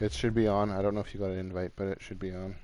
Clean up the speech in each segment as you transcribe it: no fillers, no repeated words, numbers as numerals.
It should be on. I don't know if you got an invite, but it should be on.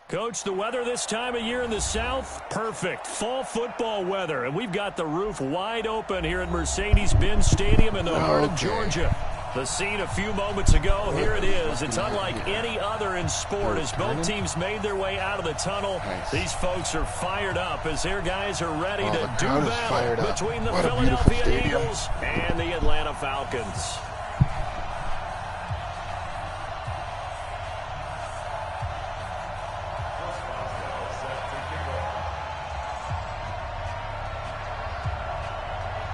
Coach, the weather this time of year in the South, perfect. Fall football weather. And we've got the roof wide open here at Mercedes-Benz Stadium in the heart of Georgia. The scene a few moments ago, here it is. It's unlike any other in sport as both teams made their way out of the tunnel. These folks are fired up as their guys are ready to do battle between the Philadelphia Eagles and the Atlanta Falcons.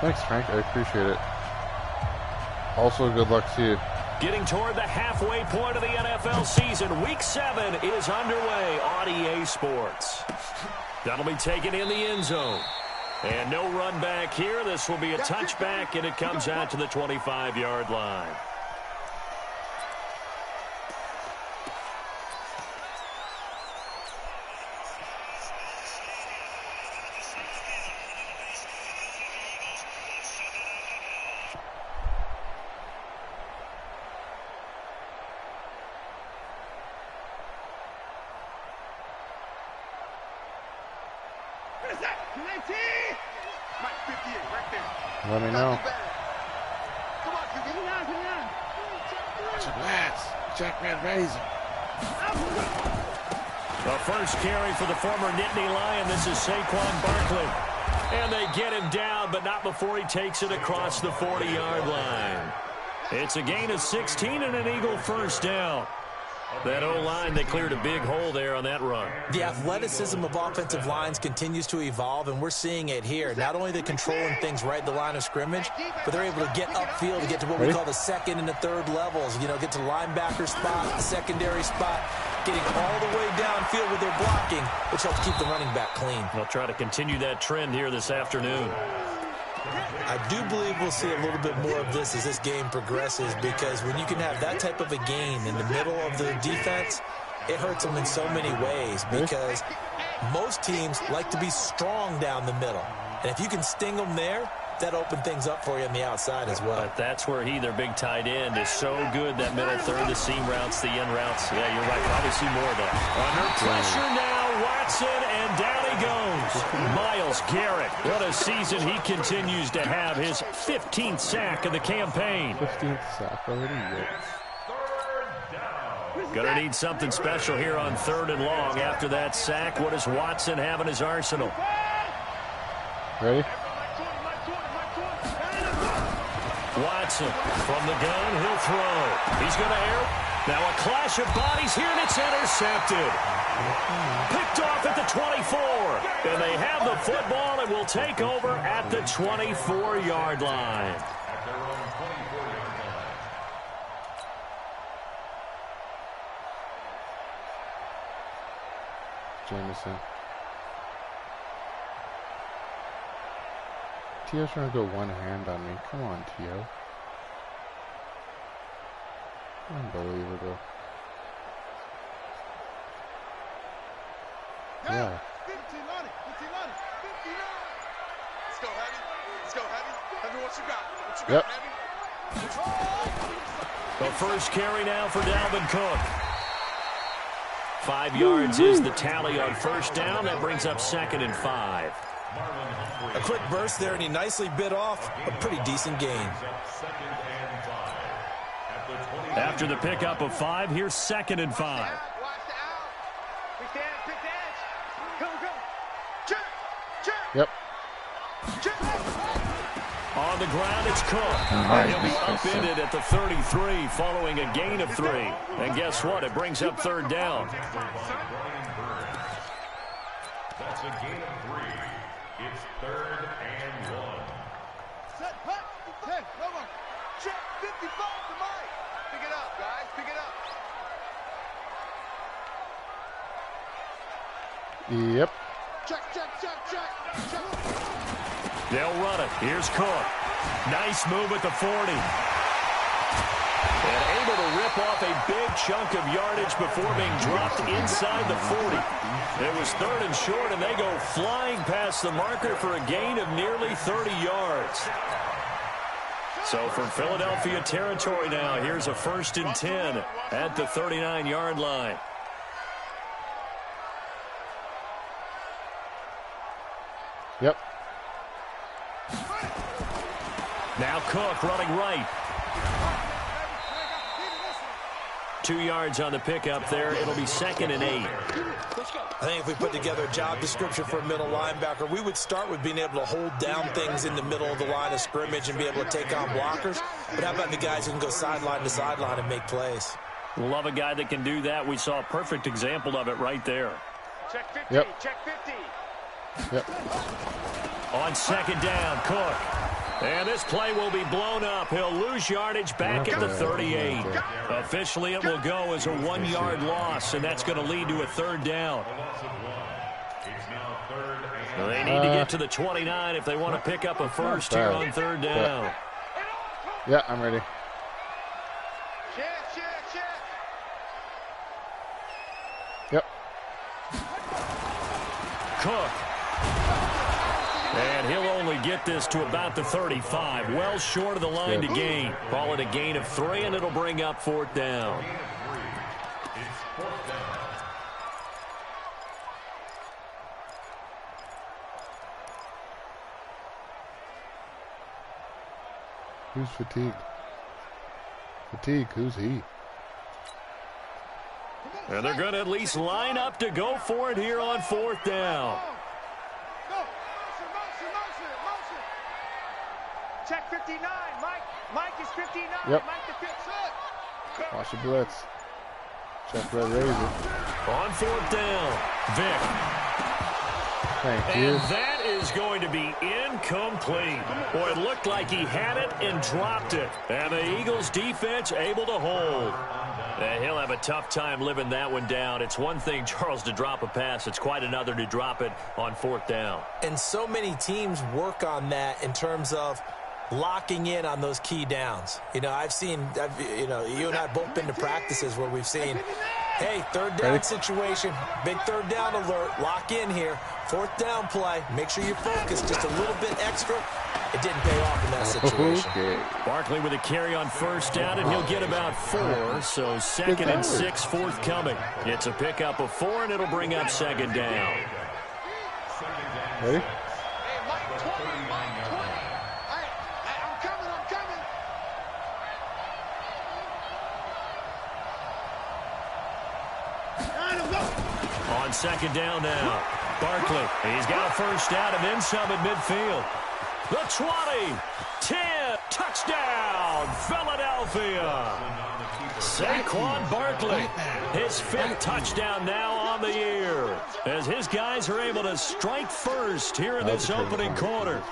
Thanks, Frank. I appreciate it. Also, good luck to you. Getting toward the halfway point of the NFL season. Week 7 is underway on EA Sports. That'll be taken in the end zone. And no run back here. This will be a touchback, and it comes out to the 25-yard line. Let me know. Jackman Razor. The first carry for the former Nittany Lion. This is Saquon Barkley. And they get him down, but not before he takes it across the 40-yard line. It's a gain of 16 and an Eagle first down. That O-line, they cleared a big hole there on that run. The athleticism of offensive lines continues to evolve, and we're seeing it here. Not only they're controlling things right at the line of scrimmage, but they're able to get upfield to get to what we call the second and the third levels. You know, get to linebacker spot, the secondary spot, getting all the way downfield with their blocking, which helps keep the running back clean. They'll try to continue that trend here this afternoon. I do believe we'll see a little bit more of this as this game progresses, because when you can have that type of a gain in the middle of the defense, it hurts them in so many ways, because most teams like to be strong down the middle. And if you can sting them there, that opens things up for you on the outside as well. But that's where their big tight end, is so good, that middle third, the seam routes, the end routes. Yeah, you're right. Probably see more of that. Under pressure now, Watson, and down he goes. Myles Garrett. What a season he continues to have. His 15th sack of the campaign. 15th sack already, Gonna need something special here on 3rd and long. After that sack, what does Watson have in his arsenal? Ready? Watson from the gun, he'll throw. He's going to air. Now a clash of bodies here, and it's intercepted. Picked off at the 24. And they have the football and will take over at the 24-yard line. Jameson. Tio's trying to go one hand on me. Come on, Tio. Unbelievable. Yeah. 15 on it. 15 on it. 15 on it. Let's go, Heavy. Let's go, Heavy. Heavy, what you got? What you got, Heavy? The first carry now for Dalvin Cook. 5 yards is the tally on first down. That brings up 2nd and 5. A quick burst there, and he nicely bit off a pretty decent gain. After the pickup of 5, here's 2nd and 5. Yep. On the ground, it's Cook. He'll be upended at the 33 following a gain of 3. And guess what? It brings up 3rd down. That's a gain of 3. It's 3rd and 1. Set, hut, 10, come on. Check, 55 to Mike. Pick it up, guys, pick it up. Yep. Check, check, check, check, check. They'll run it. Here's Cook. Nice move at the 40. And able to rip off a big chunk of yardage before being dropped inside the 40. It was 3rd and short, and they go flying past the marker for a gain of nearly 30 yards. So from Philadelphia territory now, here's a 1st and 10 at the 39-yard line. Yep. Now Cook running right. 2 yards on the pickup there. It'll be 2nd and 8. I think if we put together a job description for a middle linebacker, we would start with being able to hold down things in the middle of the line of scrimmage and be able to take on blockers. But how about the guys who can go sideline to sideline and make plays? Love a guy that can do that. We saw a perfect example of it right there. Check 50, Yep. check 50. Yep. On 2nd down, Cook. And this play will be blown up. He'll lose yardage back at the 38. Officially, it will go as a 1-yard loss, and that's going to lead to a 3rd down. They need to get to the 29 if they want to pick up a first here on 3rd down. Yeah, I'm ready. Check, check, check. Yep. Cook. And he'll only get this to about the 35. Well short of the line to gain. Call it a gain of 3, and it'll bring up 4th down. Who's fatigued? Fatigue, who's he? And they're going to at least line up to go for it here on 4th down. Go. Motion, motion, motion. Check 59, Mike. Mike is 59. Yep. Mike the 5th. Set. Watch the blitz. Check red razor. On 4th down, Vic. Thank you. And that is going to be incomplete. Boy, it looked like he had it and dropped it. And the Eagles defense able to hold. And he'll have a tough time living that one down. It's one thing, Charles, to drop a pass. It's quite another to drop it on 4th down. And so many teams work on that in terms of locking in on those key downs. You know, you and I have both been to practices where we've seen, hey, 3rd down situation, big 3rd down alert, lock in here, 4th down play, make sure you focus just a little bit extra. It didn't pay off in that situation. Okay. Barkley with a carry on 1st down, and he'll get about 4, so 2nd and 6 forthcoming. It's a pickup of 4, and it'll bring up 2nd down. Ready? Hey, Mike 20, Mike 20. Hey, I'm coming, I'm coming. On 2nd down now, Barkley. He's got a 1st down and then some at midfield. The 20, 10, touchdown, Philadelphia. Saquon Barkley, his 5th touchdown now on the year, as his guys are able to strike first here in this opening quarter.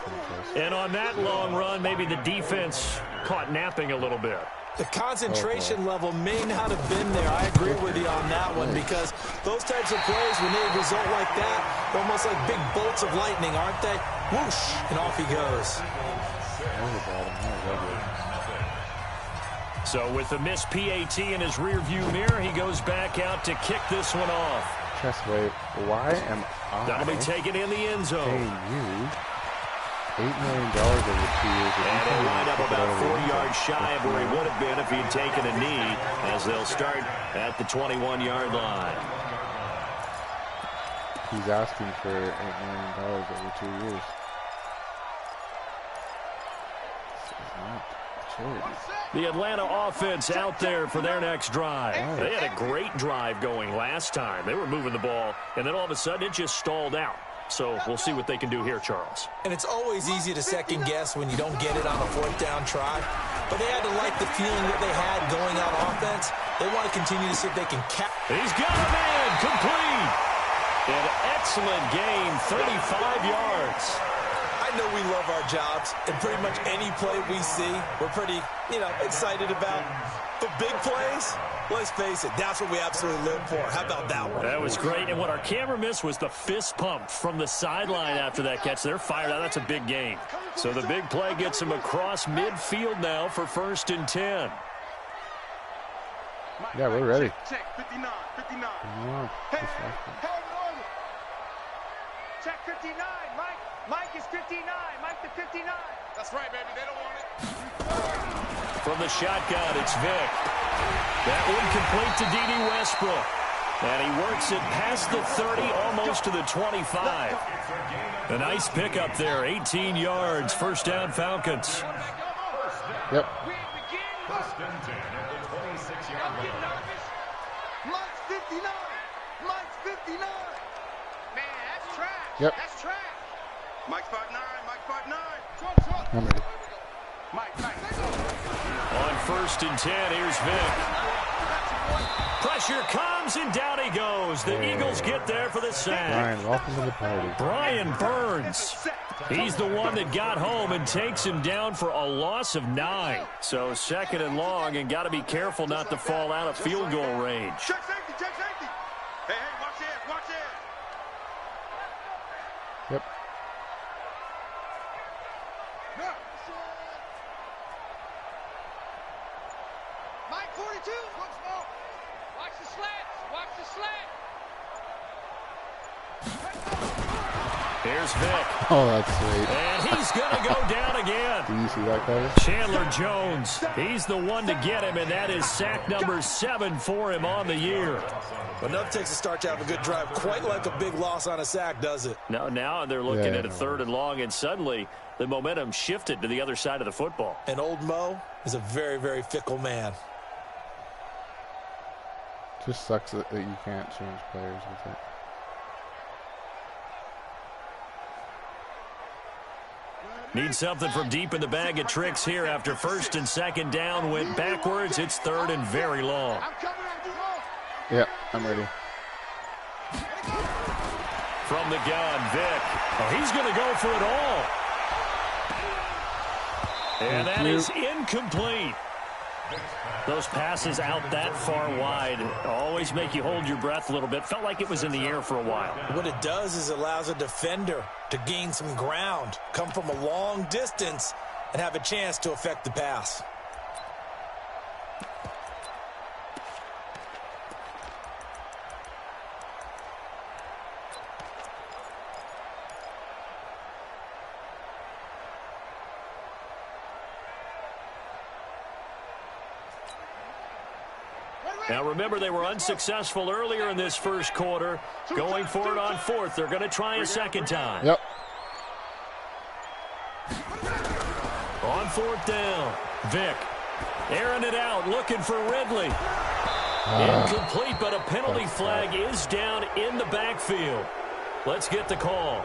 And on that long run, maybe the defense caught napping a little bit. The concentration level may not have been there. I agree with you on that one, because those types of plays, when they result like that, they're almost like big bolts of lightning, aren't they? Whoosh, and off he goes. So with the missed PAT in his rearview mirror, he goes back out to kick this one off. Chest wave. Why am I That'll be taken in the end zone. paying you $8 million over 2 years? And he'll wind up about 4 yards shy of where he would have been if he'd taken a knee, as they'll start at the 21-yard line. He's asking for $8 million over 2 years. This is not charity. The Atlanta offense out there for their next drive. They had a great drive going last time. They were moving the ball, and then all of a sudden it just stalled out. So we'll see what they can do here, Charles. And it's always easy to second guess when you don't get it on a 4th down try. But they had to like the feeling that they had going out offense. They want to continue to see if they can cap. He's got a man complete. An excellent gain, 35 yards. I know we love our jobs, and pretty much any play we see, we're pretty, excited about. But big plays, let's face it, that's what we absolutely live for. How about that one? That was great, and what our camera missed was the fist pump from the sideline after that catch. They're fired out. That's a big gain. So the big play gets him across midfield now for 1st and 10. Yeah, we're ready. Check, 59, 59. Oh, Hey, check 59, Mike. Mike is 59. Mike the 59. That's right, baby. They don't want it. From the shotgun, it's Vick. That one complete to D.D. Westbrook. And he works it past the 30, almost to the 25. A nice pickup there, 18 yards, 1st down Falcons. Yep. First and 10 at the 26-yard line. Mike's 59. Mike's 59. Man, that's trash. Yep. That's trash. Mike's 5'9". Mike's 5'9". I'm ready. Mike. On 1st and 10, here's Vick. Pressure comes, and down he goes. The Eagles get there for the sack. Brian, welcome to the party. Brian Burns. He's the one that got home and takes him down for a loss of 9. So 2nd and long, and got to be careful not to fall out of field goal range. Check safety. Check safety. Hey, watch this. Watch this. Yep. Mike 42. Watch the slats. Watch the slat. Here's Vick. Oh, that's sweet. And he's going to go down again. Do you see that, Carter? Chandler Jones. He's the one to get him, and that is sack number 7 for him on the year. But enough takes a start to have a good drive. Quite like a big loss on a sack, does it? Now they're looking at a 3rd and long, and suddenly the momentum shifted to the other side of the football. And old Mo is a very, very fickle man. Just sucks that you can't change players with it. Need something from deep in the bag of tricks here after 1st and 2nd down went backwards. It's 3rd and very long. Yeah, I'm ready. From the gun, Vick. Oh, he's going to go for it all. And that is incomplete. Those passes out that far wide always make you hold your breath a little bit. Felt like it was in the air for a while. What it does is allows a defender to gain some ground, come from a long distance, and have a chance to affect the pass. Now, remember, they were unsuccessful earlier in this 1st quarter. Going for it on 4th. They're going to try a 2nd time. Yep. On 4th down, Vick airing it out, looking for Ridley. Incomplete, but a penalty flag is down in the backfield. Let's get the call.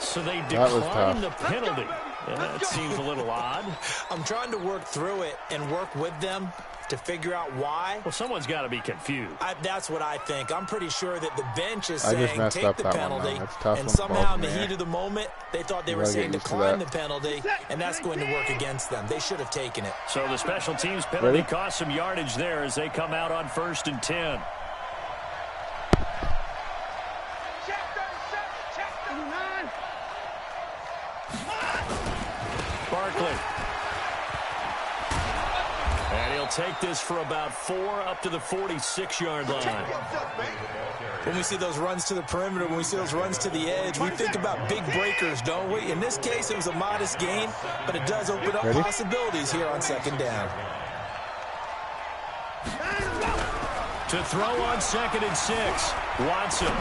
So they decline the penalty. Yeah, that seems a little odd. I'm trying to work through it and work with them to figure out why. Well, someone's got to be confused. That's what I think. I'm pretty sure that the bench is saying take the penalty, and somehow in the heat of the moment, they thought they were saying decline the penalty, and that's going to work against them. They should have taken it. So the special teams penalty cost some yardage there as they come out on 1st and 10. Barkley. And he'll take this for about 4 up to the 46-yard line. When we see those runs to the perimeter, when we see those runs to the edge, we think about big breakers, don't we? In this case, it was a modest gain, but it does open up possibilities here on 2nd down. To throw on 2nd and 6, Watson.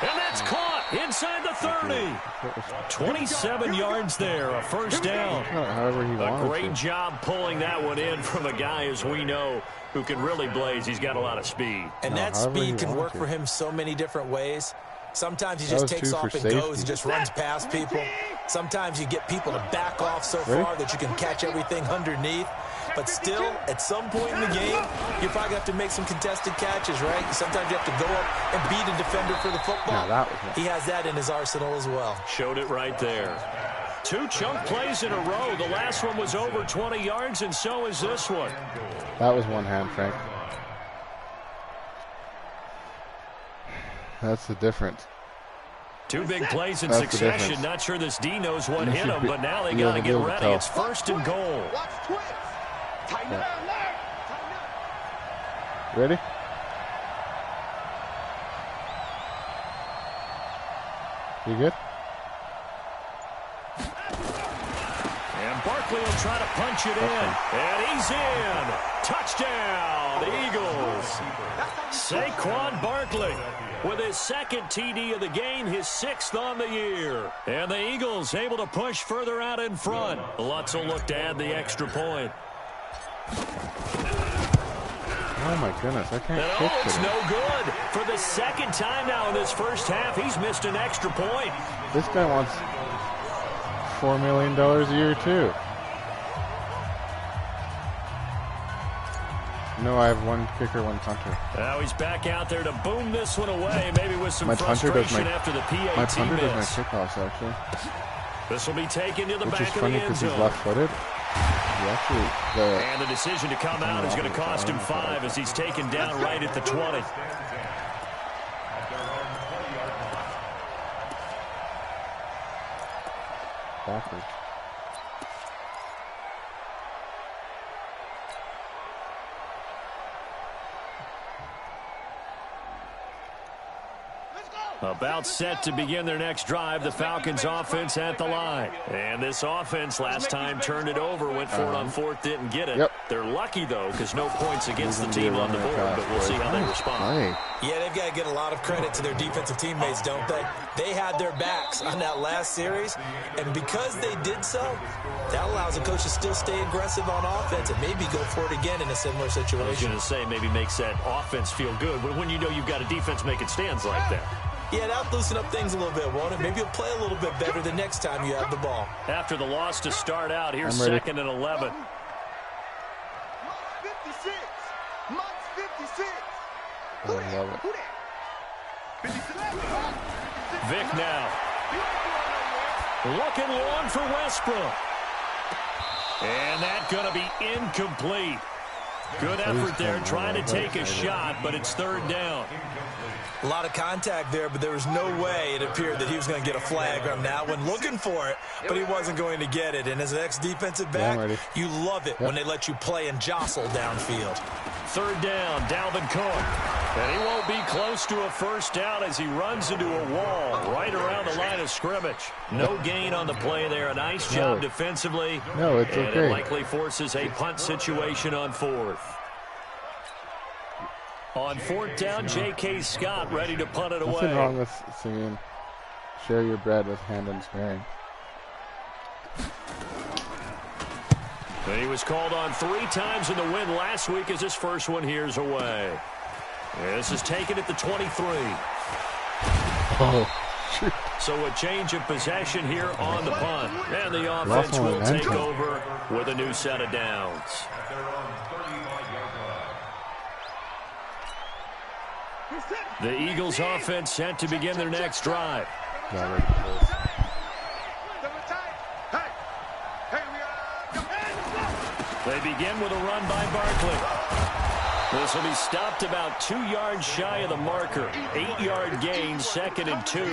And that's caught inside the 30. 27 yards there, a 1st down. A great job pulling that one in from a guy, as we know, who can really blaze. He's got a lot of speed. And that speed can work for him so many different ways. Sometimes he just takes off and goes and just runs past people. Sometimes you get people to back off so far that you can catch everything underneath. But still, at some point in the game, you're probably going to have to make some contested catches, right? Sometimes you have to go up and beat a defender for the football. No, he has that in his arsenal as well. Showed it right there. 2 chunk plays in a row. The last one was over 20 yards, and so is this one. That was one hand, Frank. That's the difference. 2 big plays in succession. Not sure this D knows what hit him, but now they got to get ready. It's 1st and goal. Yeah. Ready? You good? And Barkley will try to punch it in. And he's in. Touchdown, Eagles. Saquon Barkley with his 2nd TD of the game, his 6th on the year. And the Eagles able to push further out in front. Lutz will look to add the extra point. Oh my goodness, I can't kick it's today. no good. For the 2nd time now in this first half, he's missed an extra point. This guy wants $4 million a year too. No, I have 1 kicker, 1 punter. Now he's back out there to boom this one away, maybe with some frustration after the PAT my punter does miss. my kickoffs, actually. This will be taken to the Which is back of funny the end because he's zone. left-footed. He actually, And the decision to come out is going to cost him 5 as he's taken down right at the 20. backwards. About set to begin their next drive, the Falcons offense at the line. And this offense last time turned it over, went for it on 4th, didn't get it. Yep. They're lucky, though, because no points against the team on the board, but we'll see how they respond. Yeah, they've got to get a lot of credit to their defensive teammates, don't they? They had their backs on that last series, and because they did so, that allows the coach to still stay aggressive on offense and maybe go for it again in a similar situation. I was going to say maybe makes that offense feel good, but when you know you've got a defense making stands like that. Yeah, that'll loosen up things a little bit, won't it? Maybe you'll play a little bit better the next time you have the ball. After the loss to start out, here's 2nd and 11. 56. Mott's 56. I love it. Vic now. Looking long for Westbrook. And that's going to be incomplete. Good effort there trying to take a shot, but it's 3rd down. A lot of contact there, but there was no way it appeared that he was going to get a flag on that one. Looking for it, but he wasn't going to get it. And as an ex-defensive back, you love it when they let you play and jostle downfield. 3rd down, Dalvin Cook. And he won't be close to a first down as he runs into a wall right around the line of scrimmage. No gain on the play there. A nice job defensively. No, it's and okay. it likely forces a punt situation on 4th. On 4th down, J.K. Scott ready to punt it away. Nothing wrong with singing "Share Your Bread with Hand and Sparing." But he was called on 3 times in the win last week as his first one here's away. This is taken at the 23. Oh, shoot. So a change of possession here on the punt. And the offense will take over with a new set of downs. The Eagles offense set to begin their next drive. They begin with a run by Barkley. This will be stopped about 2 yards shy of the marker. 8-yard gain, 2nd and 2.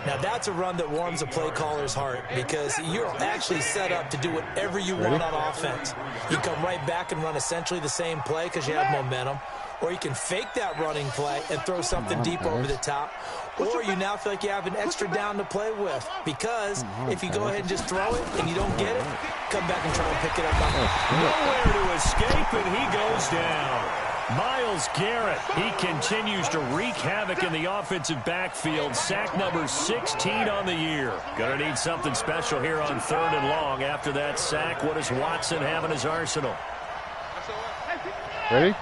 Now, that's a run that warms a play caller's heart because you're actually set up to do whatever you want on offense. You come right back and run essentially the same play because you have momentum, or you can fake that running play and throw something deep over the top, or you now feel like you have an extra down to play with because if you go ahead and just throw it and you don't get it, come back and try and pick it up. Nowhere to escape, and he goes down. Myles Garrett, he continues to wreak havoc in the offensive backfield. Sack number 16 on the year. Gonna need something special here on 3rd and long. After that sack, what does Watson have in his arsenal? Ready?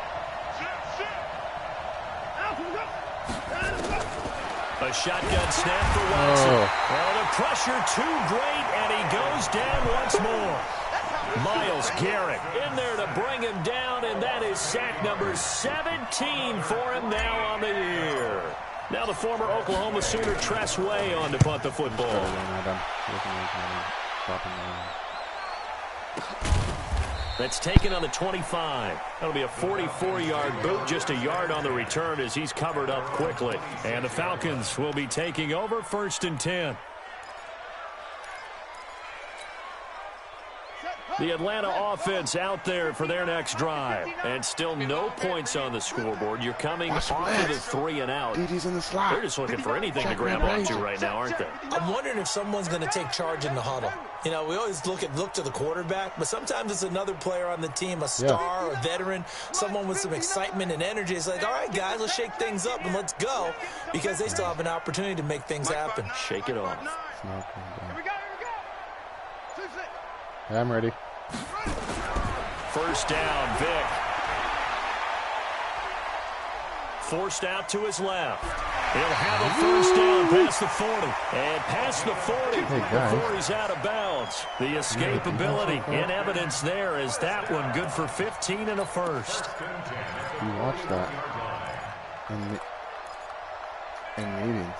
A shotgun snap for Watson. Oh, the pressure too great, and he goes down once more. Myles Garrett in there to bring him down, and that is sack number 17 for him now on the year. Now the former Oklahoma Sooner Tress Way on to punt the football. That's taken on the 25. That'll be a 44-yard boot, just a yard on the return as he's covered up quickly. And the Falcons will be taking over 1st and 10. The Atlanta offense out there for their next drive. And still no points on the scoreboard. You're coming off of the 3 and out. DD's in the slot. They're just looking for anything to grab onto right now, aren't they? I'm wondering if someone's going to take charge in the huddle. You know, we always look to the quarterback, but sometimes it's another player on the team, a star, a veteran, someone with some excitement and energy. It's like, all right, guys, let's shake things up and let's go, because they still have an opportunity to make things happen. Shake it off. Yeah, I'm ready. 1st down, Vic. Forced out to his left. He'll have a 1st down past the 40. And past the 40 before he's out of bounds. The escapability in evidence there is that one good for 15 and a 1st. You watch that in meetings.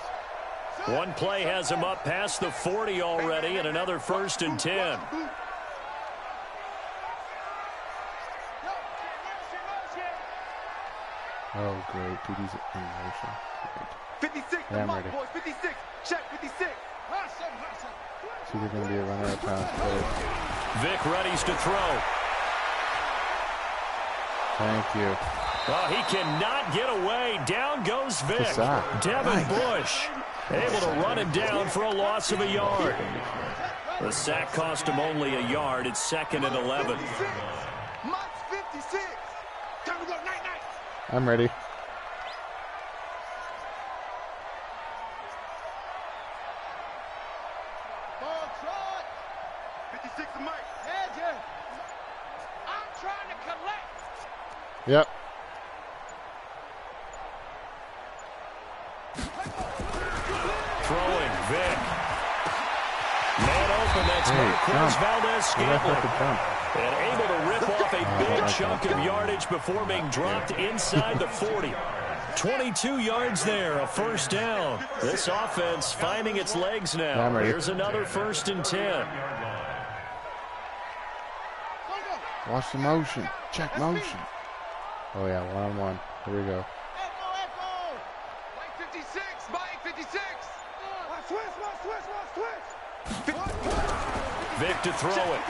One play has him up past the 40 already, and another 1st and 10. Oh, great. DD's in motion. Great. 56, yeah, I'm ready. Boys, 56, check 56. It's either going to be a runner or a pass play. Vic readies to throw. Thank you. Well, he cannot get away. Down goes Vic. Devin Bush able to run him down for a loss of a yard. The sack cost him only a yard. It's 2nd and 11. I'm ready. Ball trot. 56 to Mike. I'm trying to collect. Yep. Throwing, Vic. Man open, that's Marquez Valdez-Scantling. And able to rip off a big chunk of yardage before being dropped inside the 40. 22 yards there, a 1st down. This offense finding its legs now. Here's another 1st and 10. Watch the motion. Check motion. Oh, yeah, 1-on-1. Here we go. Mike 56, Mike 56. Switch. Vic to throw it.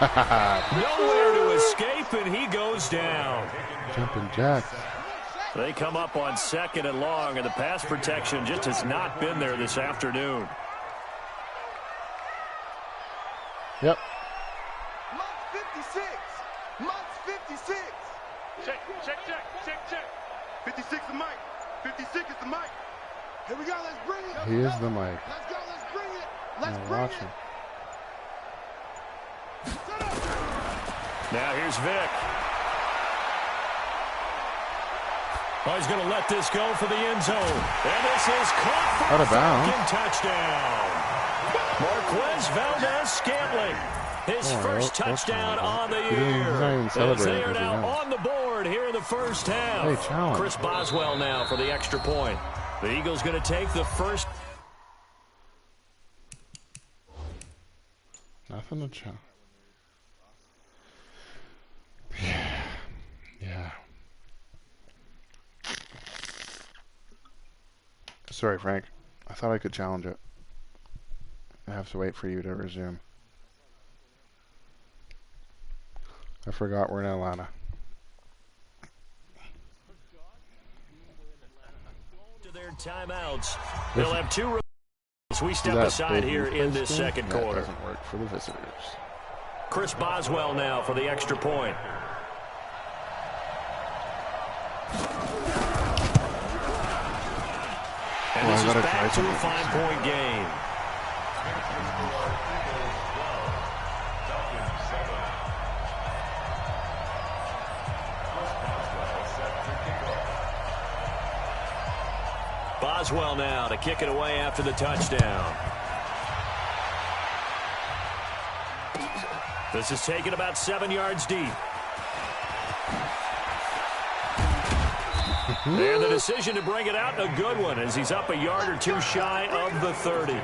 Nowhere to escape, and he goes down. Jumping jacks. They come up on 2nd and long, and the pass protection just has not been there this afternoon. Yep. Mike 56. Mike 56. Check. 56 is Mike. 56 is the Mike. Here we go, let's bring it. He is the mic. Let's go, let's bring it. Let's Now bring watch it. him. Now here's Vic. Oh, he's going to let this go for the end zone. And this is caught for a second touchdown. Marquez Valdez-Scantling. His first touchdown on the year. As they are now on the board here in the 1st half. Hey, challenge. Chris Boswell now for the extra point. The Eagles going to take the first. Nothing to challenge. Yeah. Sorry, Frank. I thought I could challenge it. I have to wait for you to resume. I forgot we're in Atlanta. To their timeouts. They'll have 2 as we step aside here in this second quarter. That doesn't work for the visitors. Chris Boswell now for the extra point. And this is back to a 5-point game. Boswell now to kick it away after the touchdown. This is taken about 7 yards deep. And the decision to bring it out, a good one, as he's up a yard or two shy of the 30.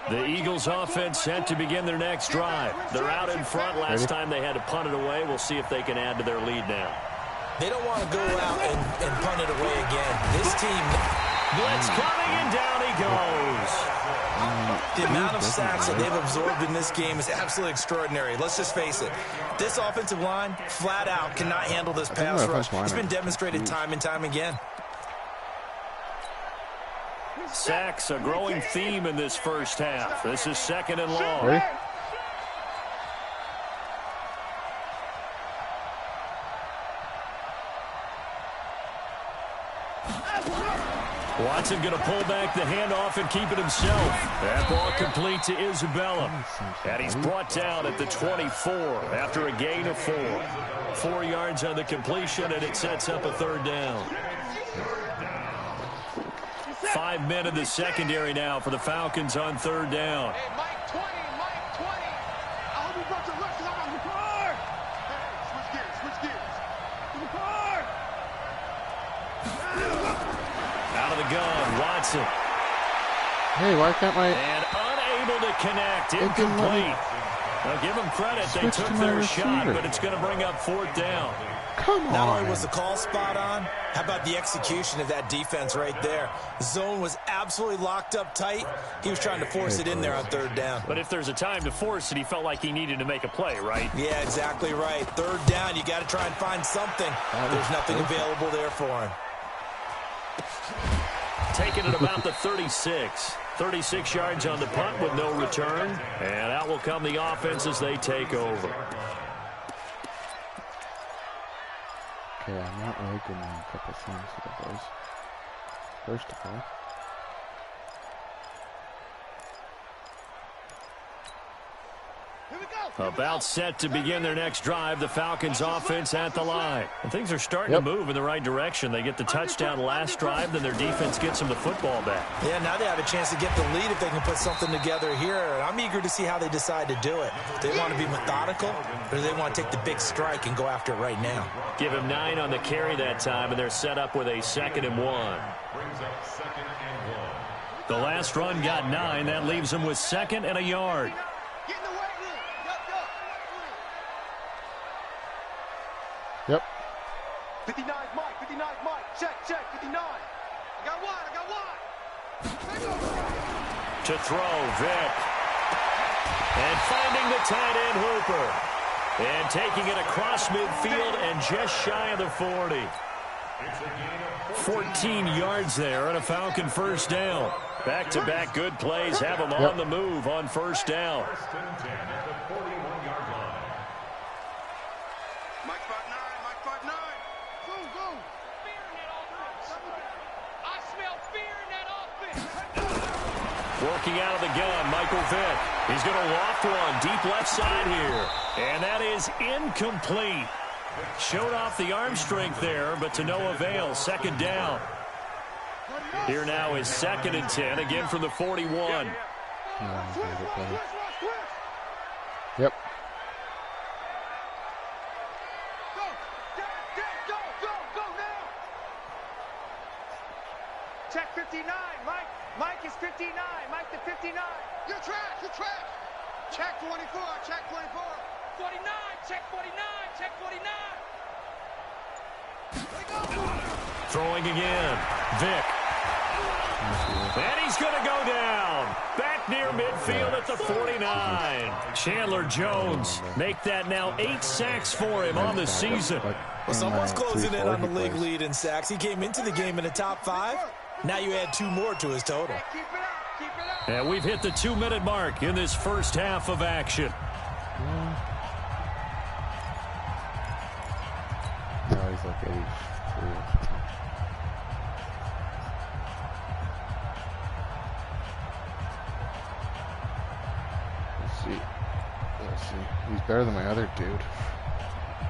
The Eagles offense set to begin their next drive. They're out in front. Last time they had to punt it away. We'll see if they can add to their lead now. They don't want to go out and punt it away again. This team... Blitz coming, and down he goes. The amount of sacks that they've absorbed in this game is absolutely extraordinary. Let's just face it. This offensive line, flat out, cannot handle this pass rush. It's been demonstrated time and time again. Sacks, a growing theme in this first half. This is 2nd and long. Ready? Watson going to pull back the handoff and keep it himself. That ball complete to Isabella. And he's brought down at the 24 after a gain of 4. 4 yards on the completion, and it sets up a 3rd down. 5 men in the secondary now for the Falcons on 3rd down. Hey, Mike 20, Mike 20. I hope you brought your left because I'm on the card. Hey, switch gears. To the card. Out of the gun, Watson. Hey, why can't my... And unable to connect, incomplete. Now give them credit, they took their shot, but it's going to bring up 4th down. Come on. Not only was the call spot on, how about the execution of that defense right there? The zone was absolutely locked up tight. He was trying to force it in there on 3rd down. But if there's a time to force it, he felt like he needed to make a play, right? Yeah, exactly right. 3rd down, you got to try and find something. There's nothing available there for him. Taking it about the 36. 36 yards on the punt with no return. And out will come the offense as they take over. Okay, I'm not liking a couple things with the boys. First of all, about set to begin their next drive, the Falcons offense at the line. And things are starting to move in the right direction. They get the touchdown last drive, then their defense gets them the football back. Yeah, now they have a chance to get the lead if they can put something together here. And I'm eager to see how they decide to do it. Do they want to be methodical, or do they want to take the big strike and go after it right now? Give him 9 on the carry that time, and they're set up with a 2nd and 1. Brings up 2nd and 1. The last run got 9. That leaves them with 2nd and a yard. Get in the weight room. yep. 59 Mike, 59 Mike. Check, 59. I got one. To throw, Vick. And finding the tight end, Hooper. And taking it across midfield and just shy of the 40. 14 yards there and a Falcon 1st down. Back-to-back good plays have them on the move on 1st down. First and 10 at the 41-yard line. Mike 5'9", Mike 5'9". Go. I smell fear in that offense. Working out of the gun, Michael Vick. He's going to loft one deep left side here. And that is incomplete. Showed off the arm strength there, but to no avail. 2nd down. Here now is 2nd and 10, again from the 41. Yep. Go now. Check 59, Mike. Mike is 59. Mike the 59. You're trash. Check 24. 49. Check 49. Check 49. Throwing again. Vick. And he's going to go down. Back near midfield at the 49. Chandler Jones make that now 8 sacks for him on the season. Well, someone's closing in on the league lead in sacks. He came into the game in the top 5. Now you add 2 more to his total. Keep it up. And we've hit the 2-minute mark in this first half of action. No, he's like 83. Let's see. He's better than my other dude.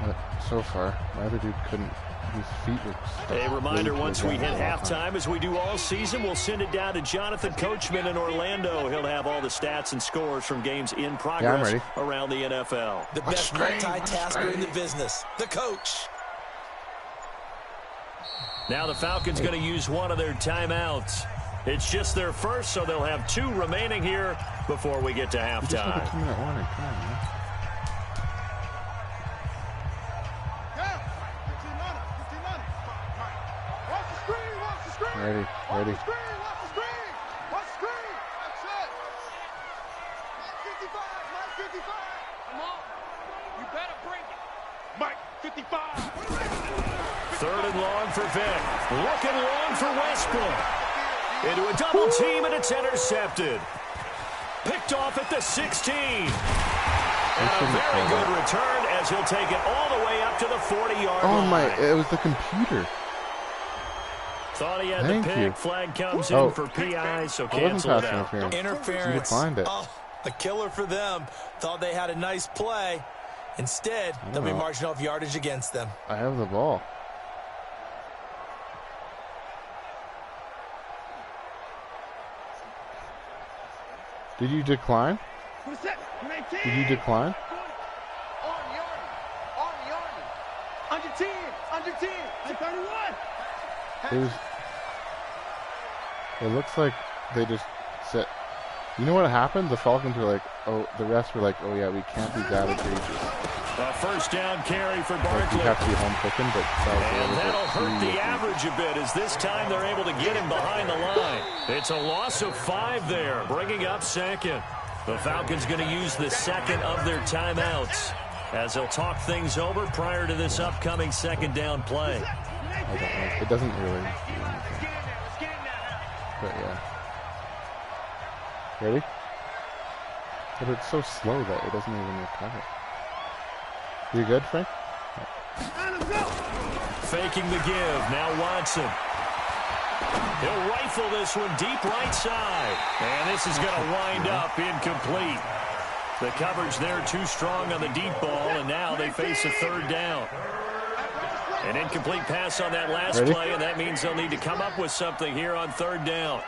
But so far, my other dude couldn't. His feet were stuck. A reminder, once we hit halftime, as we do all season, we'll send it down to Jonathan Coachman in Orlando. He'll have all the stats and scores from games in progress around the NFL. The best multitasker in the business, the coach. Now the Falcons going to use one of their timeouts. It's just their first, so they'll have 2 remaining here before we get to halftime. Just like a 2-minute warning. Come on, man. Ready. Watch the screen. Watch the screen. That's it. Mike 55. Come on. You better break it. Mike 55. 3rd and long for Vic. Looking long for Westbrook. Into a double team, and it's intercepted. Picked off at the 16. And a very good return as he'll take it all the way up to the 40-yard line. Oh, my. It was the computer. Thought he had the pick. Flag comes in for PI, so cancel it out. Interference. Oh, a killer for them. Thought they had a nice play. Instead, they'll be marching off yardage against them. I have the ball. Did you decline? Did you decline? Under 10. 31. It looks like they just said, you know what happened? The Falcons were like, oh, the refs were like, oh yeah, we can't be that egregious. A 1st down carry for Like, Barkley. you have to be home cooking, but And that'll hurt the average a bit, as this time they're able to get him behind the line. It's a loss of 5 there, bringing up 2nd. The Falcons going to use the 2nd of their timeouts as they'll talk things over prior to this upcoming 2nd down play. I don't know. It doesn't really do anything. But yeah. Ready? But it's so slow that it doesn't even recover. You good, Frank? Faking the give. Now Watson. He'll rifle this one deep right side. And this is going to wind up incomplete. The coverage there too strong on the deep ball, and now they face a 3rd down. An incomplete pass on that last play, and that means they'll need to come up with something here on 3rd down.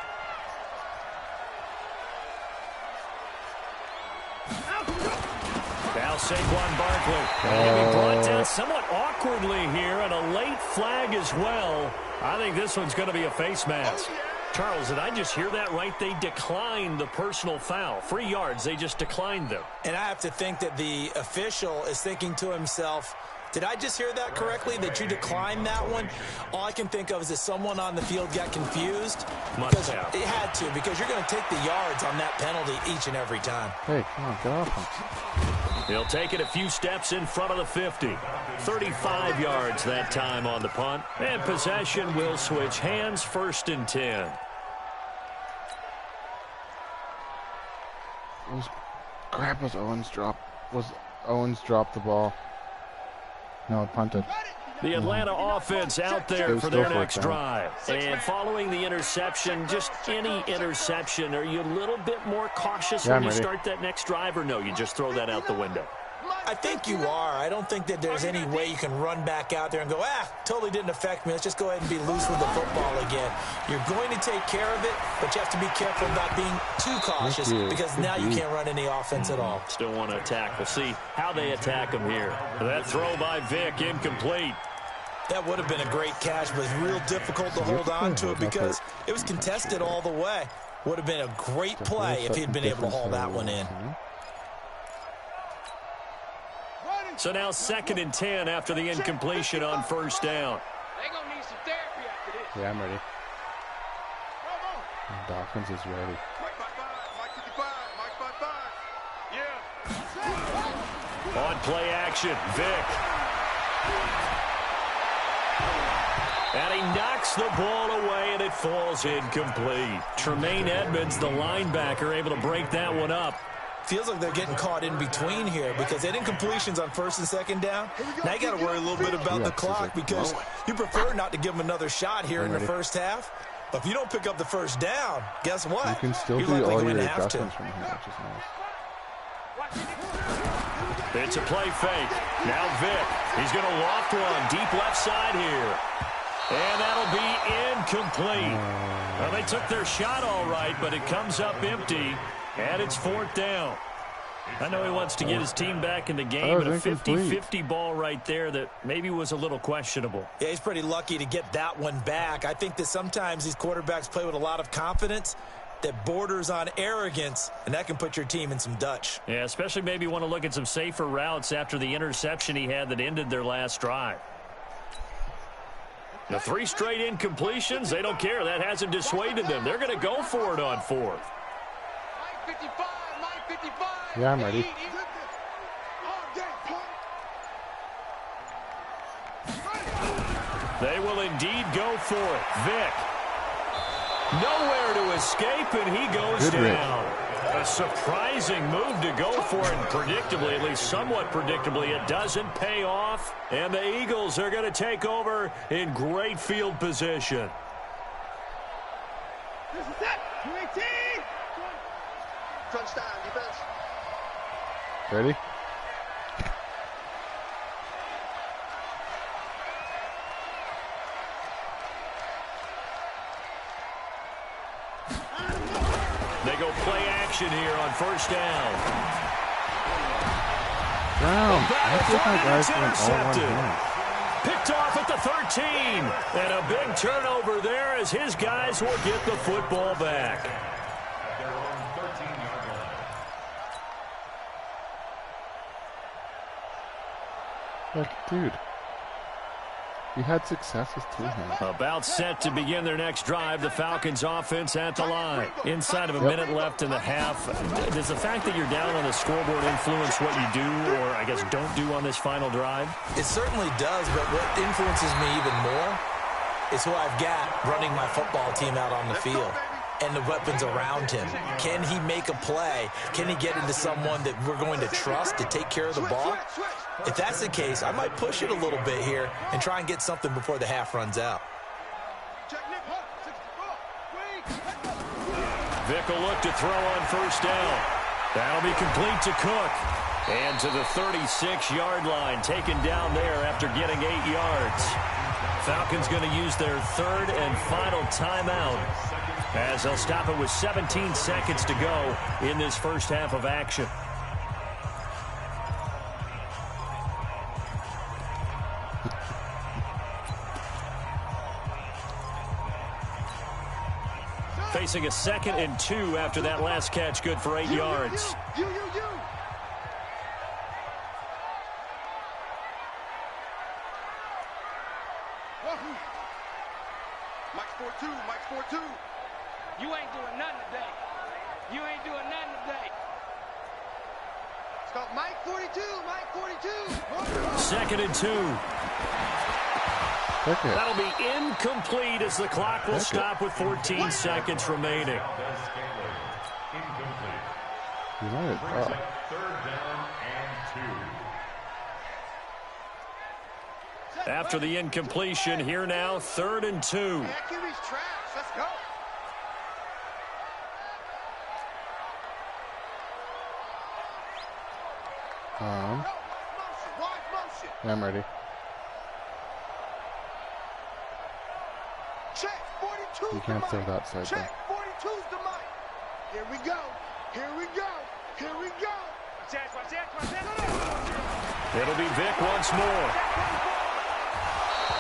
Now Saquon Barkley. He brought down somewhat awkwardly here, and a late flag as well. I think this one's going to be a face mask. Charles, did I just hear that right? They declined the personal foul. 3 yards, they just declined them. And I have to think that the official is thinking to himself, did I just hear that correctly, that you declined that one? All I can think of is that someone on the field got confused. Must have. It had to, because you're going to take the yards on that penalty each and every time. Hey, come on, get off him. He'll take it a few steps in front of the 50. 35 yards that time on the punt. And possession will switch hands, 1st and 10. Crap, was Owens dropped the ball. No, it punted. The Atlanta offense out there for their next drive. And following the interception, just any interception, are you a little bit more cautious when you start that next drive, or no, you just throw that out the window? I think you are. I don't think that there's any way you can run back out there and go, totally didn't affect me. Let's just go ahead and be loose with the football again. You're going to take care of it, but you have to be careful about being too cautious, because now you can't run any offense at all. Still want to attack. We'll see how they attack him here. That throw by Vic, incomplete. That would have been a great catch, but it's real difficult to hold on to it because it was contested all the way. Would have been a great play if he'd been able to haul that one in. So now 2nd and 10 after the incompletion on 1st down. They're going to need some therapy after this. Yeah, I'm ready. Dawkins is ready. Mike 55. Yeah. On play action, Vic. And he knocks the ball away, and it falls incomplete. Tremaine Edmonds, the linebacker, able to break that one up. Feels like they're getting caught in between here because they had incompletions on 1st and 2nd down. Now you got to worry a little bit about the clock because you prefer not to give them another shot here in the first half. But if you don't pick up the 1st down, guess what? You can still do all your adjustments from here, which is nice. It's a play fake. Now Vic. He's going to loft one deep left side here. And that'll be incomplete. Well, they took their shot all right, but it comes up empty, and it's 4th down. I know he wants to get his team back in the game, but a 50-50 ball right there that maybe was a little questionable. Yeah, he's pretty lucky to get that one back. I think that sometimes these quarterbacks play with a lot of confidence that borders on arrogance, and that can put your team in some Dutch. Yeah, especially maybe want to look at some safer routes after the interception he had that ended their last drive. The 3 straight incompletions, they don't care. That hasn't dissuaded them. They're going to go for it on 4th. Yeah, I'm ready. They will indeed go for it. Vic. Nowhere to escape, and he goes down. A surprising move to go for it, and predictably, at least somewhat predictably, it doesn't pay off. And the Eagles are going to take over in great field position. This is it. 218. Crunch time, defense. Ready? They go play action here on 1st down. Brown. I think my guys went all one hand. Picked off at the 13. And a big turnover there as his guys will get the football back. Their own 13-yard line. Like, dude. We had success with 2 hands. About set to begin their next drive. The Falcons offense at the line. Inside of a minute left in the half. Does the fact that you're down on the scoreboard influence what you do or, I guess, don't do on this final drive? It certainly does, but what influences me even more is who I've got running my football team out on the field and the weapons around him. Can he make a play? Can he get into someone that we're going to trust to take care of the ball? If that's the case, I might push it a little bit here and try and get something before the half runs out. Vic will look to throw on 1st down. That'll be complete to Cook. And to the 36-yard line, taken down there after getting 8 yards. Falcons going to use their 3rd and final timeout as they'll stop it with 17 seconds to go in this first half of action. Facing a 2nd and 2 after that last catch, good for 8 yards. Mike's 4-2, Mike's 4-2. You ain't doing nothing today. You ain't doing nothing today. It's called Mike 42, Mike 42. 2nd and 2. That'll be incomplete as the clock will stop with 14 seconds remaining. United. Brings up 3rd down and 2. After the incompletion, here now, 3rd and 2. That QB's trash. Let's go. Yeah, I'm ready. Check 42. You can't throw that side Check 42's the mic. Here we go. Here we go. Here we go. It'll be Vic once more.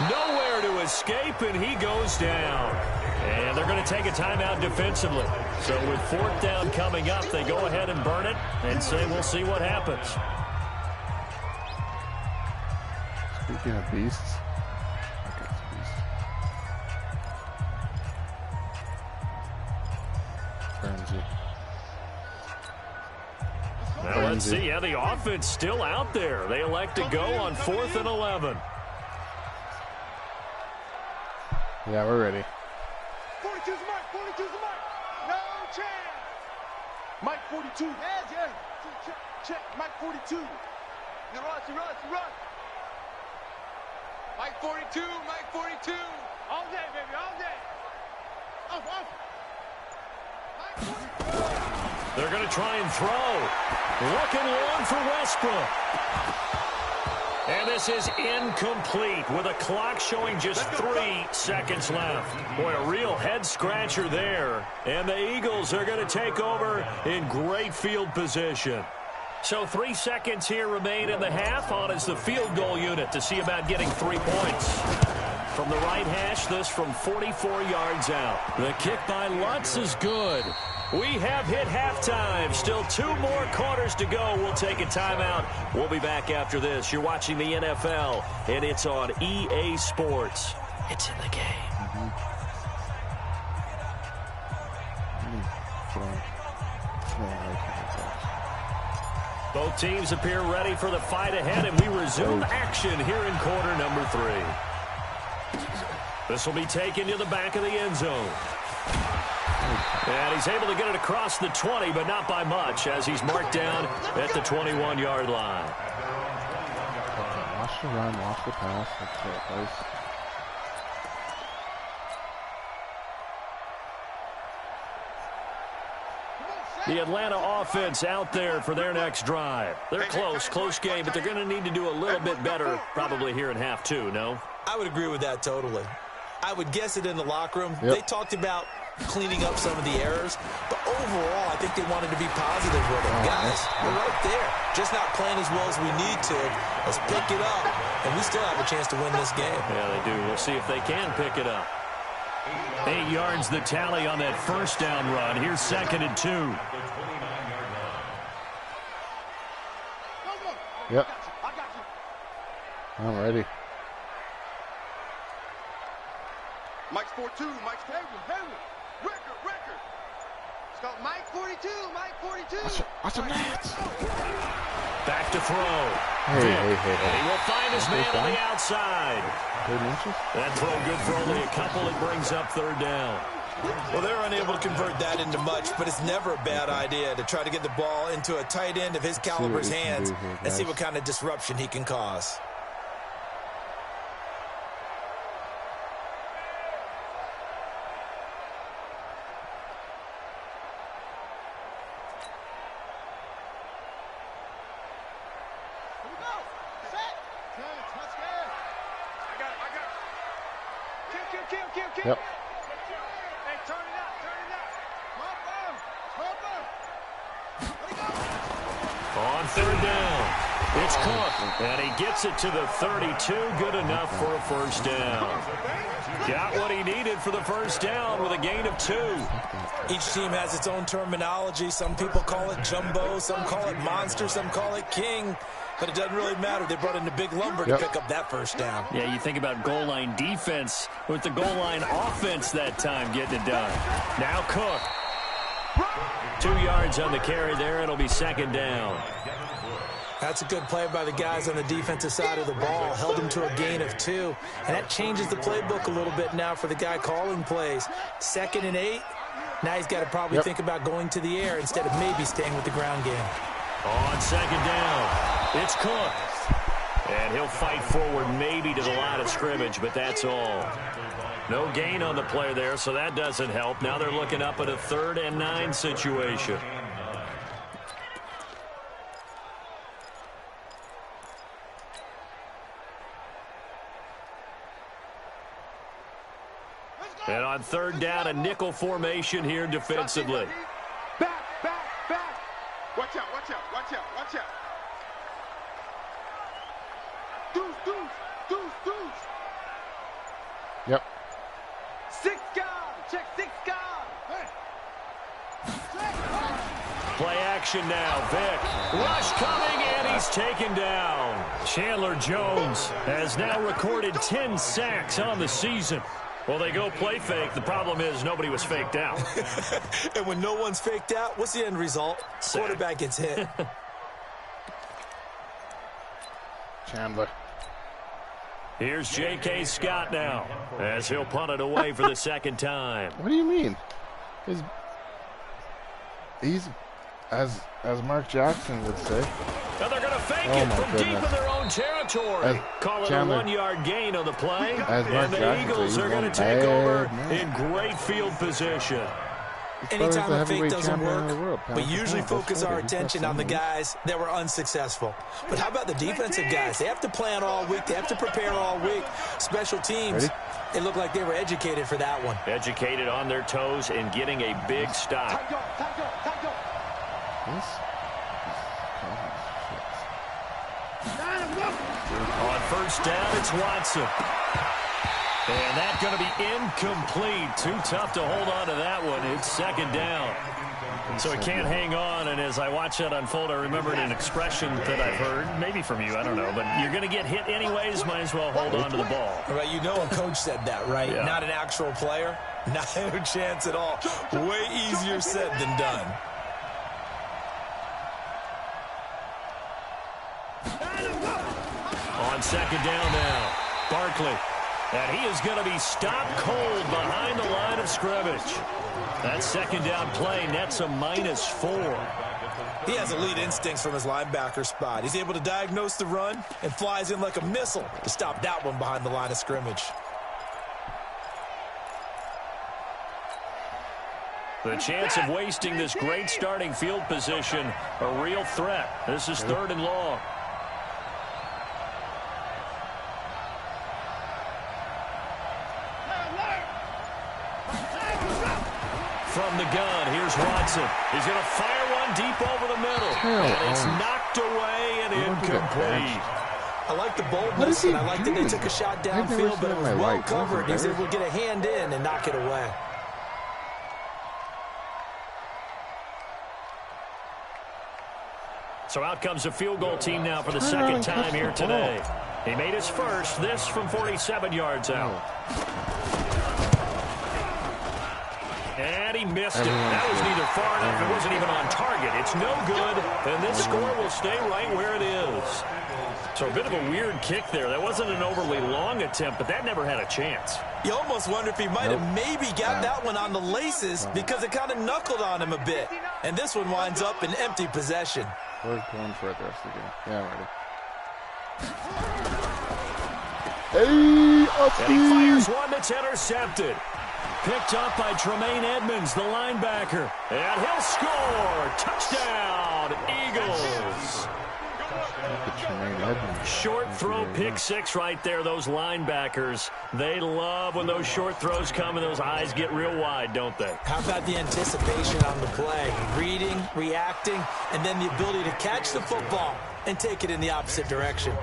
Nowhere to escape, and he goes down. And they're going to take a timeout defensively. So with 4th down coming up, they go ahead and burn it and say we'll see what happens. Speaking of beasts. Now let's see. Yeah, the offense still out there. They elect to go on 4th and 11. Yeah, we're ready. 42's the mic. 42's the mic. No chance. Mike 42. Yeah. Check. Mike 42. You run. Mike 42. Mike 42. All day, baby. All day. Off. Mike 42. They're going to try and throw. Looking long for Westbrook. And this is incomplete with a clock showing just 3 seconds left. Boy, a real head-scratcher there. And the Eagles are going to take over in great field position. So 3 seconds here remain in the half. On is the field goal unit to see about getting 3 points. From the right hash, this from 44 yards out. The kick by Lutz is good. We have hit halftime. Still 2 more quarters to go. We'll take a timeout. We'll be back after this. You're watching the NFL, and it's on EA Sports. It's in the game. Both teams appear ready for the fight ahead, and we resume action here in quarter number 3. This will be taken to the back of the end zone. And he's able to get it across the 20, but not by much, as he's marked down at the 21-yard line. Watch the run, watch the pass. That's The Atlanta offense out there for their next drive. They're close game, but they're going to need to do a little bit better probably here in half 2, no? I would agree with that totally. I would guess it in the locker room. Yep. They talked about cleaning up some of the errors, but overall, I think they wanted to be positive with it. Guys, we're right there. Just not playing as well as we need to. Let's pick it up, and we still have a chance to win this game. Yeah, they do. We'll see if they can pick it up. 8 yards the tally on that first down run. Here's 2nd and 2. Yep. I'm ready. Mike's 4-2. Mike's Hayward. Record. It's called Mike 42. Mike 42. Watch the Nats. Back to throw. Hey. And he will find his man on the outside. 3 inches? That throw good for only a couple. It brings up 3rd down. Well, they're unable to convert that into much, but it's never a bad idea to try to get the ball into a tight end of his caliber's hands and see what kind of disruption he can cause. Kill. Yep. Hey, turn it up. On 3rd down, it's Cook, and he gets it to the 32. Good enough for a first down. Got what he needed for the first down with a gain of 2. Each team has its own terminology. Some people call it jumbo, some call it monster, some call it king. But it doesn't really matter. They brought in the big lumber to pick up that first down. Yeah, you think about goal line defense with the goal line offense that time getting it done. Now Cook. 2 yards on the carry there. It'll be 2nd down. That's a good play by the guys on the defensive side of the ball. Held him to a gain of 2. And that changes the playbook a little bit now for the guy calling plays. 2nd and 8. Now he's got to probably think about going to the air instead of maybe staying with the ground game. On 2nd down. It's Cook. And he'll fight forward maybe to the line of scrimmage, but that's all. No gain on the play there, so that doesn't help. Now they're looking up at a 3rd and 9 situation. And on 3rd down, a nickel formation here defensively. Back. Watch out. Deuce. Yep. 6 guard. Check 6 guard. Play action now. Vic. Rush coming, and he's taken down. Chandler Jones has now recorded 10 sacks on the season. Well, they go play fake. The problem is nobody was faked out. And when no one's faked out, what's the end result? Quarterback gets hit. Chandler. Here's J.K. Scott now, as he'll punt it away for the 2nd time. What do you mean? He's as Mark Jackson would say. Now they're going to fake it from deep in their own territory. Call it Chandler, a 1-yard gain on the play. As Mark And the Jackson Eagles said, are going to take over in great field position. Anytime a fake doesn't work, we pound usually for pound. focus our attention on the That's guys that were unsuccessful. But how about the defensive guys? They have to plan all week. They have to prepare all week. Special teams, it looked like they were educated for that one. Educated on their toes and getting a big stop. On first down, it's Watson. And that's going to be incomplete. Too tough to hold on to that one. It's second down. So it can't hang on, and as I watch that unfold, I remembered an expression that I've heard, maybe from you, I don't know, but you're going to get hit anyways, might as well hold on to the ball. Right, you know a coach said that, right? Yeah. Not an actual player. Not a chance at all. Way easier said than done. On second down now, Barkley. And he is going to be stopped cold behind the line of scrimmage. That second down play nets a -4. He has elite instincts from his linebacker spot. He's able to diagnose the run and flies in like a missile to stop that one behind the line of scrimmage. The chance of wasting this great starting field position, a real threat. This is 3rd and long. From the gun, here's Watson. He's going to fire one deep over the middle. And it's knocked away and incomplete. I like the boldness, and I like that they took a shot downfield, but it was well covered. He was able to get a hand in and knock it away. So out comes a field goal team now for the second time here today. He made his first, this from 47 yards out. And he missed it. That was neither far enough. It wasn't even on target. It's no good, and this score will stay right where it is. So a bit of a weird kick there. That wasn't an overly long attempt, but that never had a chance. You almost wonder if he might have maybe got that one on the laces because it kind of knuckled on him a bit. And this one winds up in empty possession. We're going for it the rest of the game. Yeah, I'm ready. Hey, and he fires one that's intercepted. Picked up by Tremaine Edmonds, the linebacker. And he'll score. Touchdown, Eagles. Short throw, pick six right there. Those linebackers, they love when those short throws come and those eyes get real wide, don't they? How about the anticipation on the play? Reading, reacting, and then the ability to catch the football and take it in the opposite direction.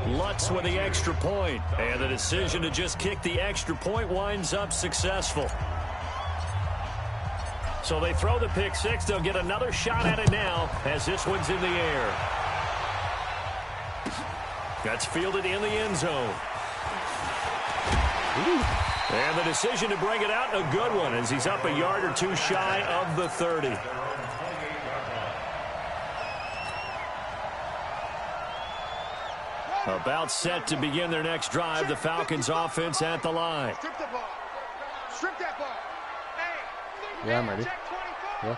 Lutz with the extra point, and the decision to just kick the extra point winds up successful. So they throw the pick six. They'll get another shot at it now as this one's in the air. That's fielded in the end zone. And the decision to bring it out, a good one, as he's up a yard or two shy of the 30. About set to begin their next drive. The Falcons offense at the line. Strip the ball. Strip that ball. Hey. Yeah, I'm ready. Yeah.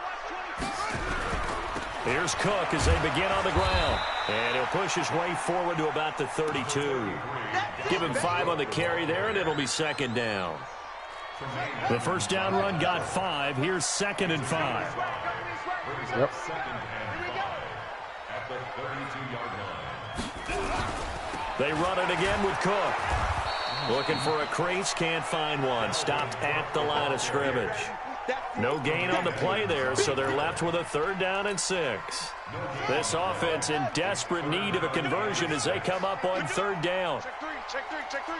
Here's Cook as they begin on the ground. And he'll push his way forward to about the 32. Give him 5 on the carry there, and it'll be second down. The first down run got 5. Here's 2nd and 5. Yep. At the 32-yard line. They run it again with Cook. Looking for a crease, can't find one. Stopped at the line of scrimmage. No gain on the play there, so they're left with a 3rd down and 6. This offense in desperate need of a conversion as they come up on 3rd down. Check three, check three, check three.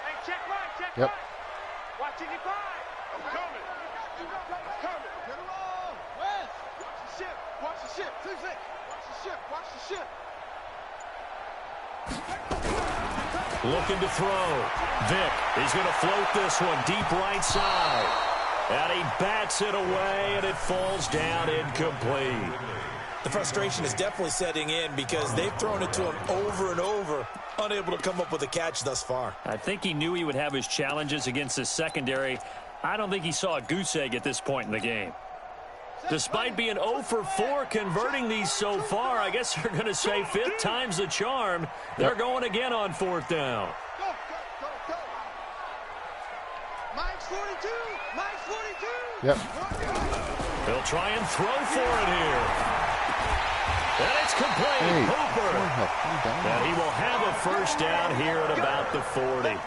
Hey, check right, check Yep. right. Watching it five. I'm coming. I'm coming. Get along. West. Watch the ship. Watch the ship. 2-6. Watch the ship. Watch the ship. Looking to throw. Vick is going to float this one deep right side. And he bats it away, and it falls down incomplete. The frustration is definitely setting in because they've thrown it to him over and over, unable to come up with a catch thus far. I think he knew he would have his challenges against his secondary. I don't think he saw a goose egg at this point in the game. Despite being 0 for 4 converting these so far, I guess you're going to say 5th time's the charm. They're going again on 4th down. Mike's 42. Mike's 42. Yep. They'll try and throw for it here. And it's complete. Hey, Hooper. And he will have a first down here at about the 40.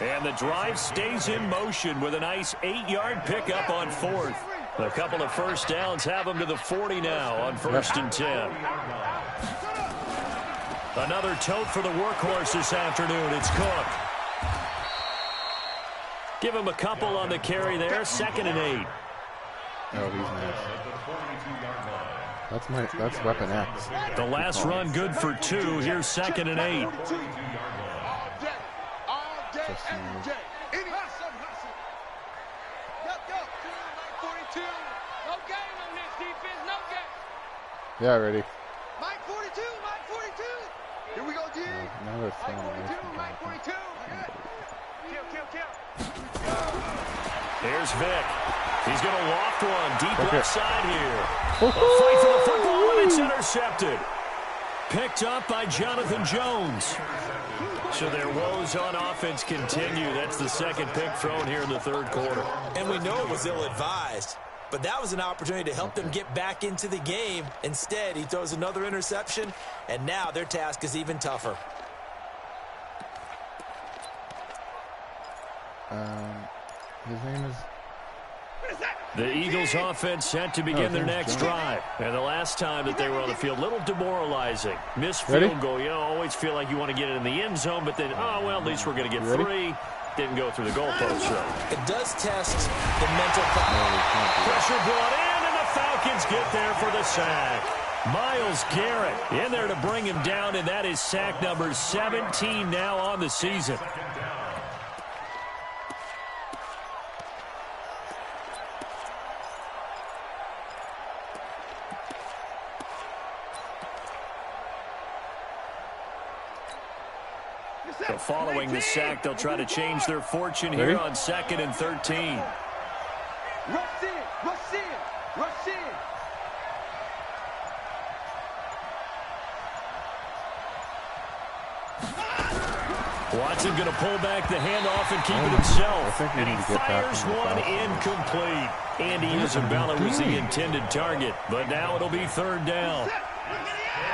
And the drive stays in motion with a nice 8-yard pickup on 4th. A couple of first downs have them to the 40 now on 1st and 10. Another tote for the workhorse this afternoon. It's Cook. Give him a couple on the carry there. 2nd and 8. Oh, he's nice. That's weapon X. The last run good for 2. Here's 2nd and 8. Yeah, ready. Mike 42, Mike 42. Here we go, D. Now they're Mike throwing 42, Mike 42. Kill. Here's Vic. He's going to loft one deep left side here. A fight for the football, and it's intercepted. Picked up by Jonathan Jones. So their woes on offense continue. That's the second pick thrown here in the 3rd quarter. And we know it was ill-advised, but that was an opportunity to help them get back into the game. Instead, he throws another interception, and now their task is even tougher. His name is... The Eagles offense set to begin their next drive. And the last time that they were on the field, a little demoralizing. Missed field goal. You always feel like you want to get it in the end zone, but then, at least we're going to get 3. Didn't go through the goalpost, so. It does test the mental power. Pressure brought in, and the Falcons get there for the sack. Myles Garrett in there to bring him down, and that is sack number 17 now on the season. So following the sack, they'll try to change their fortune here on 2nd and 13. Rush in. Watson going to pull back the handoff and keep it himself. And he fires one incomplete. Andy Isabella was the intended target, but now it'll be 3rd down.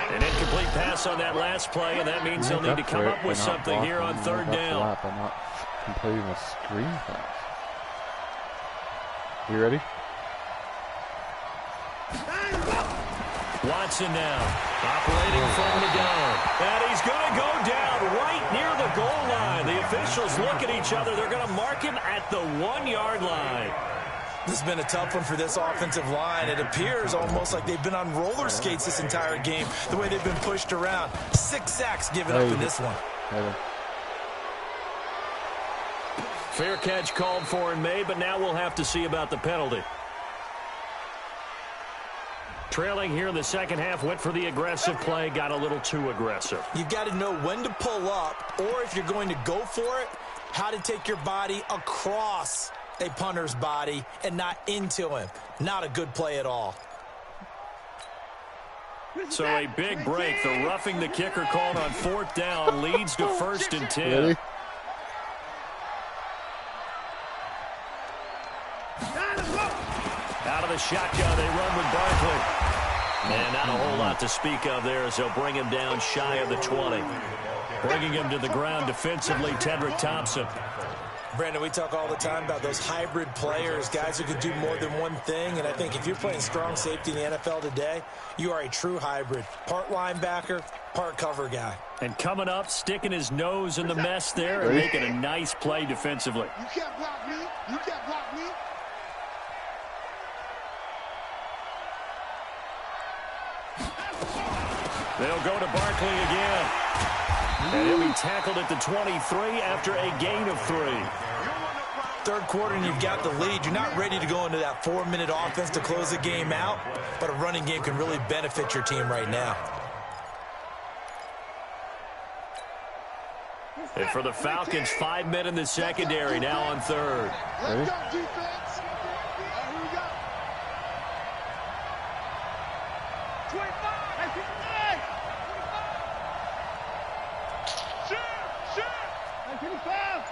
An incomplete pass on that last play, and that means they'll need to come up with something here on 3rd down. I'm not completing a screen pass. You ready? Watson now, operating from the gun. And he's going to go down right near the goal line. The officials look at each other. They're going to mark him at the 1-yard line. This has been a tough one for this offensive line. It appears almost like they've been on roller skates this entire game, the way they've been pushed around. 6 sacks given up in this one. Fair catch called for and made, but now we'll have to see about the penalty. Trailing here in the second half, went for the aggressive play, got a little too aggressive. You've got to know when to pull up, or if you're going to go for it, how to take your body across a punter's body and not into him. Not a good play at all. So a big break. The roughing the kicker called on 4th down leads to 1st and 10. Ready? Out of the shotgun, they run with Barkley. And not a whole lot to speak of there as they'll bring him down shy of the 20. Bringing him to the ground defensively, Tedrick Thompson. Brandon, we talk all the time about those hybrid players, guys who can do more than one thing, and I think if you're playing strong safety in the NFL today, you are a true hybrid. Part linebacker, part cover guy. And coming up, sticking his nose in the mess there and making a nice play defensively. You can't block me. You can't block me. They'll go to Barkley again. And he'll be tackled at the 23 after a gain of 3. 3rd quarter and you've got the lead. You're not ready to go into that 4-minute offense to close the game out, but a running game can really benefit your team right now. And for the Falcons, 5 men in the secondary now on 3rd. Let's go, defense. Here we go. 25. Shoot. 25.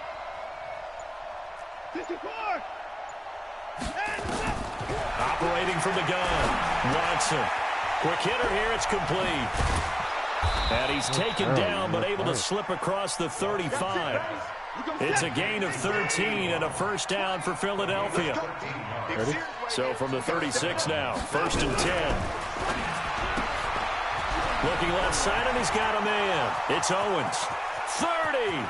50. Operating from the gun, Watson. Quick hitter here, it's complete. And he's taken down, but able to slip across the 35. It's a gain of 13 and a first down for Philadelphia. Ready? So from the 36 now, 1st and 10. Looking left side, and he's got a man. It's Owens. 30.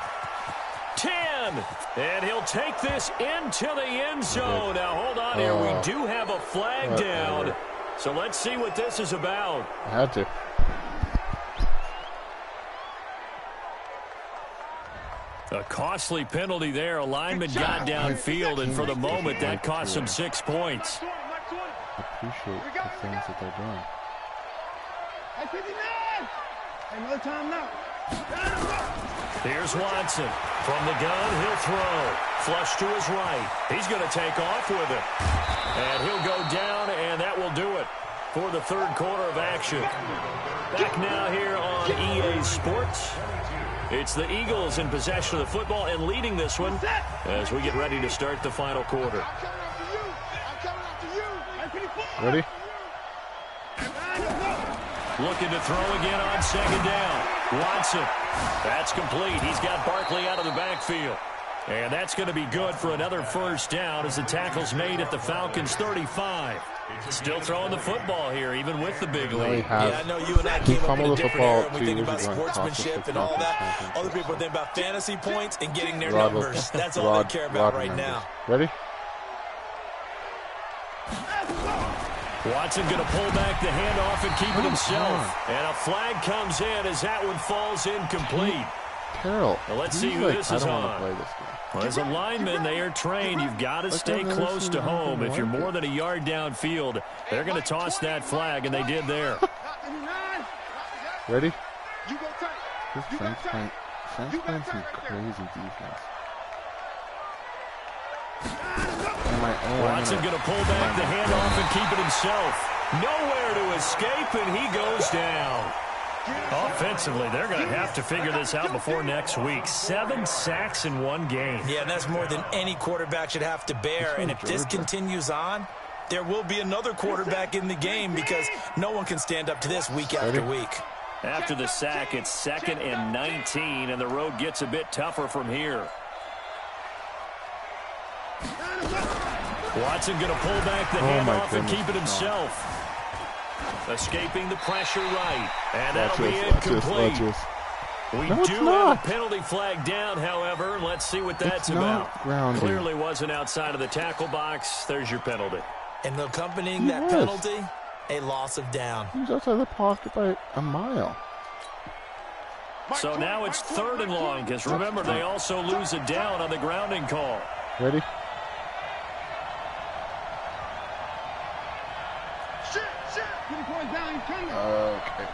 10. And he'll take this into the end zone. Now, hold on here. We do have a flag down. So let's see what this is about. I had to. A costly penalty there. A lineman got downfield, and for the moment, that cost him 6 points. I appreciate the things that they're doing. Another time now. Here's Watson. From the gun, he'll throw. Flush to his right. He's going to take off with it. And he'll go down, and that will do it for the third quarter of action. Back now here on EA Sports. It's the Eagles in possession of the football and leading this one as we get ready to start the final quarter. Ready? Looking to throw again on second down. Watson. That's complete. He's got Barkley out of the backfield. And that's going to be good for another first down as the tackle's made at the Falcons' 35. Still throwing the football here, even with the big lead. Yeah, I know you and I came up in a different era. We think about 2 years ago. sportsmanship and all that. Other people think about fantasy points and getting their numbers. That's all they care about right now. Ready? Watson going to pull back the handoff and keep it himself. And a flag comes in as that one falls incomplete. Carroll. Well, let's see who this is on. Play this game. Well, as a lineman, they are trained. You've got to stay close to home. If you're more than a yard downfield, they're going to toss that flag, and they did there. Ready? This Frank's playing some crazy defense. Watson going to pull back the handoff and keep it himself. Nowhere to escape, and he goes down. Offensively, they're going to have to figure this out before next week. 7 sacks in one game. Yeah, and that's more than any quarterback should have to bear. And if this continues on, there will be another quarterback in the game because no one can stand up to this week after week. After the sack, it's 2nd and 19, and the road gets a bit tougher from here. Watson going to pull back the handoff and keep it himself. Escaping the pressure right. And that'll be incomplete. We do have a penalty flag down, however. Let's see what that's about. Clearly wasn't outside of the tackle box. There's your penalty. And accompanying that penalty, a loss of down. He was outside the pocket by a mile. So now it's 3rd and long, because remember, they also lose a down on the grounding call. Ready? Okay.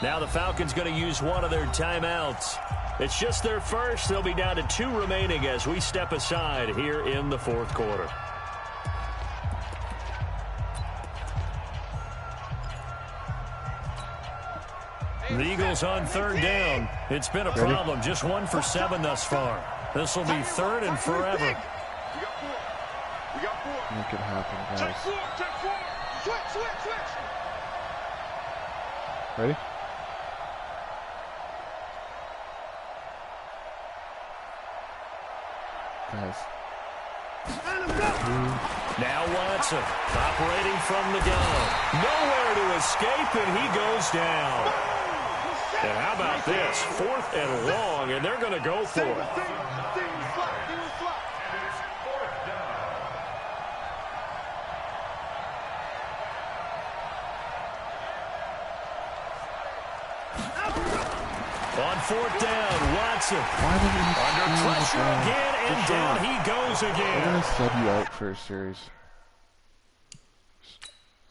Now the Falcons going to use one of their timeouts. It's just their first. They'll be down to 2 remaining as we step aside here in the 4th quarter. The Eagles on 3rd down. It's been a problem. Just 1 for 7 thus far. This will be 3rd and forever. Make it happen, guys. Switch. Ready? Guys. Now Watson operating from the gun. Nowhere to escape, and he goes down. And how about this? 4th and long, and they're going to go for it. On 4th down, Watson under pressure again, and down he goes again. I'm going to sub you out for a series.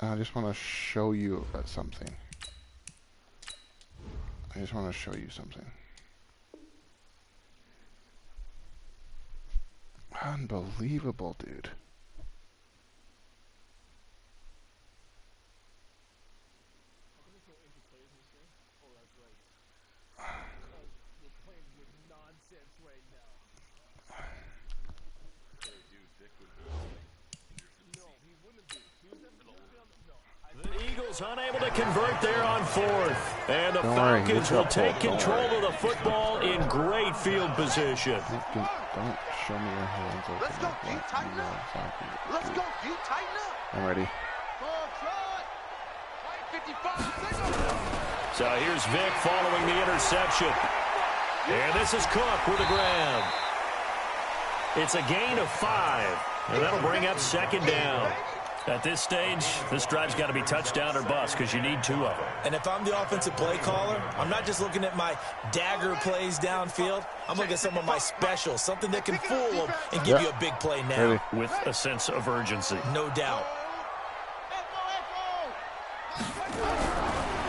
I just want to show you something. I just want to show you something. Unbelievable, dude. unable to convert there on fourth. And the Don't worry, Falcons will take don't control worry. of the football in great field position. Don't show me your hands open. Let's go, like D. that. Tighten You know up. exactly what to Let's do. go, D. Tighten up. I'm ready. Right 55. So here's Vic following the interception. And this is Cook with a grab. It's a gain of 5. And that'll bring up second down. At this stage, this drive's got to be touchdown or bust because you need 2 of them. And if I'm the offensive play caller, I'm not just looking at my dagger plays downfield. I'm looking at some of my specials, something that can fool them and give you a big play now. Ready. With a sense of urgency. No doubt.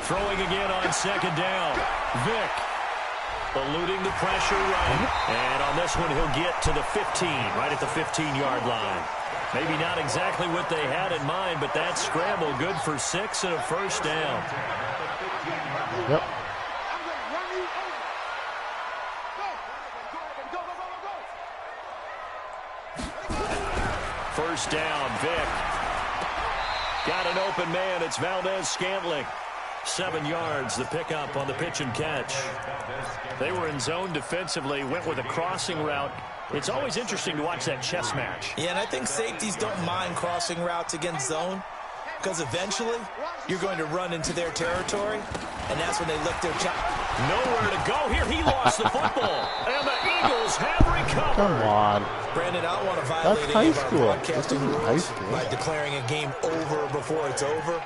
Throwing again on second down. Vic eluding the pressure right. And on this one, he'll get to the 15, right at the 15-yard line. Maybe not exactly what they had in mind, but that scramble good for 6 and a first down. Yep. First down, Vic. Got an open man. It's Valdez-Scantling. 7 yards, the pickup on the pitch and catch. They were in zone defensively, went with a crossing route. It's always interesting to watch that chess match. Yeah, and I think safeties don't mind crossing routes against zone because eventually you're going to run into their territory, and that's when they lift their chop. Nowhere to go here. He lost the football, and the Eagles have recovered. Come on. Brandon, I don't want to violate That's any high of our school. broadcasting This isn't high rules school. by declaring a game over before it's over.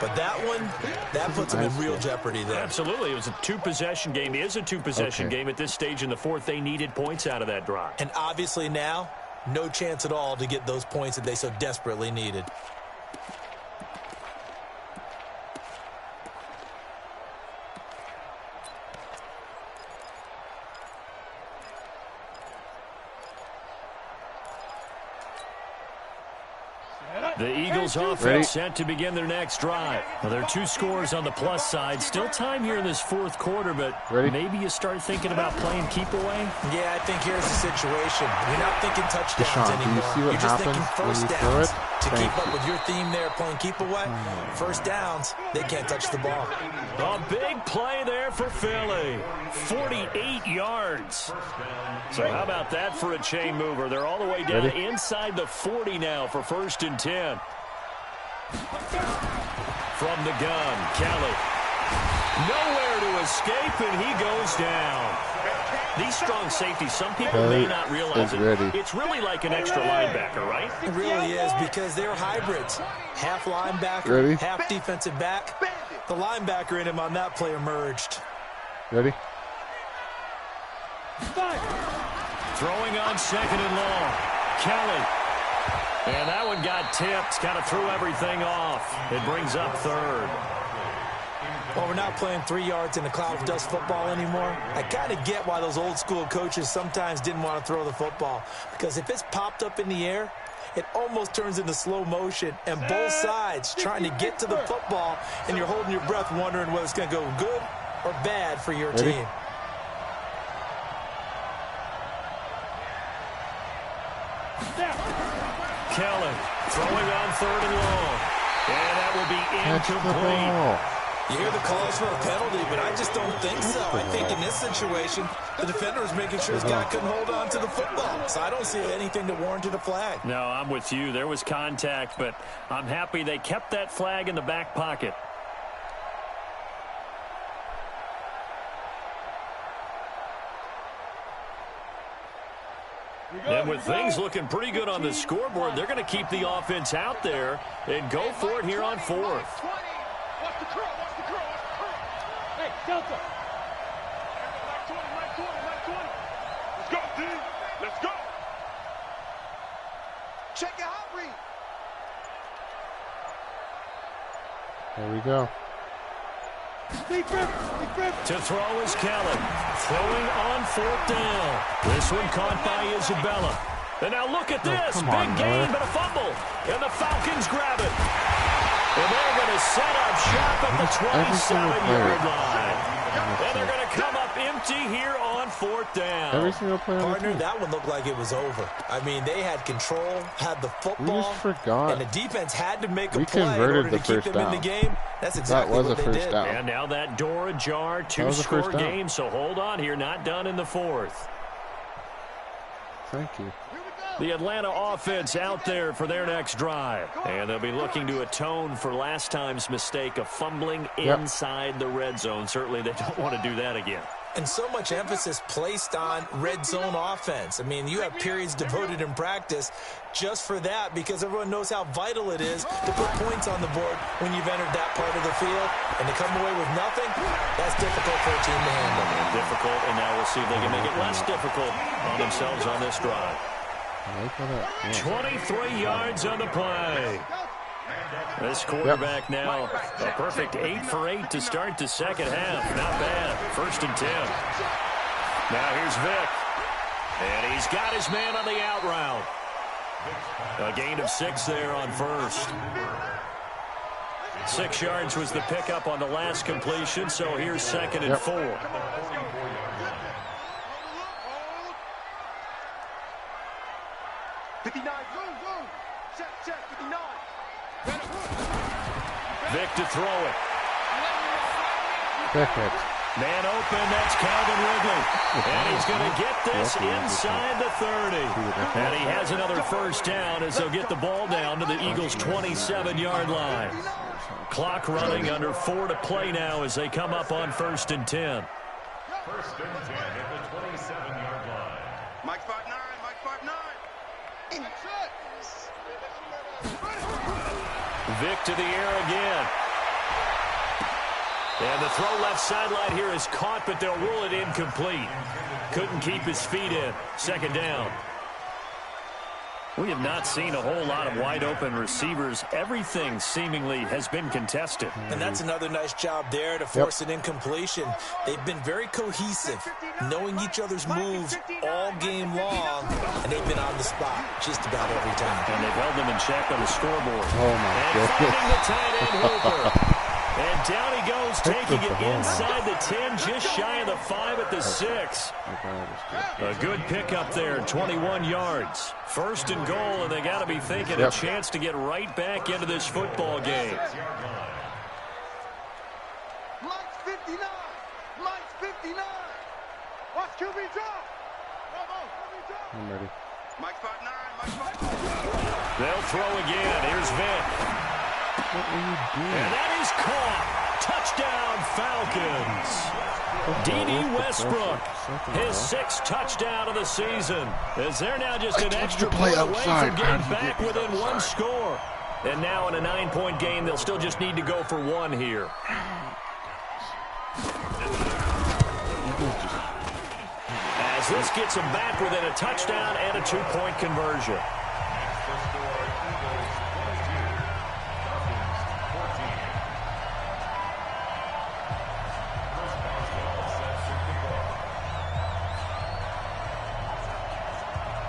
But that one, that puts them in real jeopardy there. Absolutely. It was a two-possession game. It is a two-possession game at this stage in the fourth. They needed points out of that drive. And obviously now, no chance at all to get those points that they so desperately needed. The Eagles offense set to begin their next drive. Well, there are 2 scores on the plus side. Still time here in this fourth quarter, but maybe you start thinking about playing keep away. Yeah, I think here's the situation. You're not thinking touchdowns Deshaun, anymore. do you see what You're just thinking happens when first you throw downs. it? To Thank keep up you. with your theme there, playing keep away, first downs, they can't touch the ball. A big play there for Philly. 48 yards. So how about that for a chain mover? They're all the way down inside the 40 now for 1st and 10. From the gun, Kelly. Nowhere to escape, and he goes down. These strong safeties, some people may not realize it. It's really like an extra linebacker, right? It really is, because they're hybrids. Half linebacker, half defensive back. The linebacker in him on that play emerged. Ready? Throwing on 2nd and long. Kelly. And that one got tipped, kind of threw everything off. It brings up 3rd. Well, we're not playing 3 yards in a cloud of dust football anymore. I kind of get why those old school coaches sometimes didn't want to throw the football. Because if it's popped up in the air, it almost turns into slow motion. And both sides trying to get to the football, and you're holding your breath wondering whether it's going to go good or bad for your team. Kelly throwing on 3rd and long. And that will be incomplete. You hear the calls for a penalty, but I just don't think so. I think in this situation, the defender was making sure his guy couldn't hold on to the football. So I don't see anything that warranted a flag. No, I'm with you. There was contact, but I'm happy they kept that flag in the back pocket. And with things looking pretty good on the scoreboard, they're going to keep the offense out there and go for it here on 4th. Watch the curl, watch the curl, watch the curl. Hey, Delta. Right 20. Let's go, D. Let's go. Check your hot read. There we go. To throw is Kelly. Throwing on 4th down. This one caught by Isabella. And now look at this. Big gain, but a fumble. And the Falcons grab it. And they're going to set up shop at the 27-yard line. And they're going to come up empty here on 4th down. Every single player. Partner, that one looked like it was over. I mean, they had control, had the football. We just forgot. And the defense had to make a We play in converted order the to keep first them in the down. game. That's exactly what they did. Down. And now that door ajar, That was the first 2-score down. game, so hold on here, not done in the 4th. Thank you. The Atlanta offense out there for their next drive. And they'll be looking to atone for last time's mistake of fumbling inside the red zone. Certainly they don't want to do that again. And so much emphasis placed on red zone offense. I mean, you have periods devoted in practice just for that because everyone knows how vital it is to put points on the board when you've entered that part of the field. And to come away with nothing, that's difficult for a team to handle. And difficult, and now we'll see if they can make it less difficult on themselves on this drive. 23 yards on the play. This quarterback now a perfect 8 for 8 to start the second half. Not bad. 1st and 10. Now here's Vic. And he's got his man on the out route. A gain of 6 there on 1st. 6 yards was the pickup on the last completion, so here's 2nd and 4. Vic to throw it. Man open, that's Calvin Ridley. And he's going to get this inside the 30. And he has another 1st down as they'll get the ball down to the Eagles' 27-yard line. Clock running under 4 to play now as they come up on 1st and 10. 1st and 10 at the 27-yard line. Mike 5'9", Mike 5'9". Vic to the air again. And the throw left sideline here is caught, but they'll rule it incomplete. Couldn't keep his feet in. 2nd down. We have not seen a whole lot of wide-open receivers. Everything seemingly has been contested. And that's another nice job there to force an incompletion. They've been very cohesive, knowing each other's moves all game long, and they've been on the spot just about every time. And they've held them in check on the scoreboard. Oh, my and finding the tight end Hooper. And down he goes, taking it inside the 10, just shy of the 5 at the 6. A good pickup there, 21 yards. 1st and goal, and they got to be thinking a chance to get right back into this football game. Mike's 59. Mike's 59. Watch QB drop. I'm ready. Mike's 5'9". Mike's 5'9". They'll throw again. Here's Vic. What are you doing? And that is caught. Touchdown, Falcons. D.D. Westbrook, his 6th touchdown of the season. As they're now just an extra point away from getting back within 1 score. And now in a 9-point game, they'll still just need to go for 1 here. As this gets them back within a touchdown and a 2-point conversion.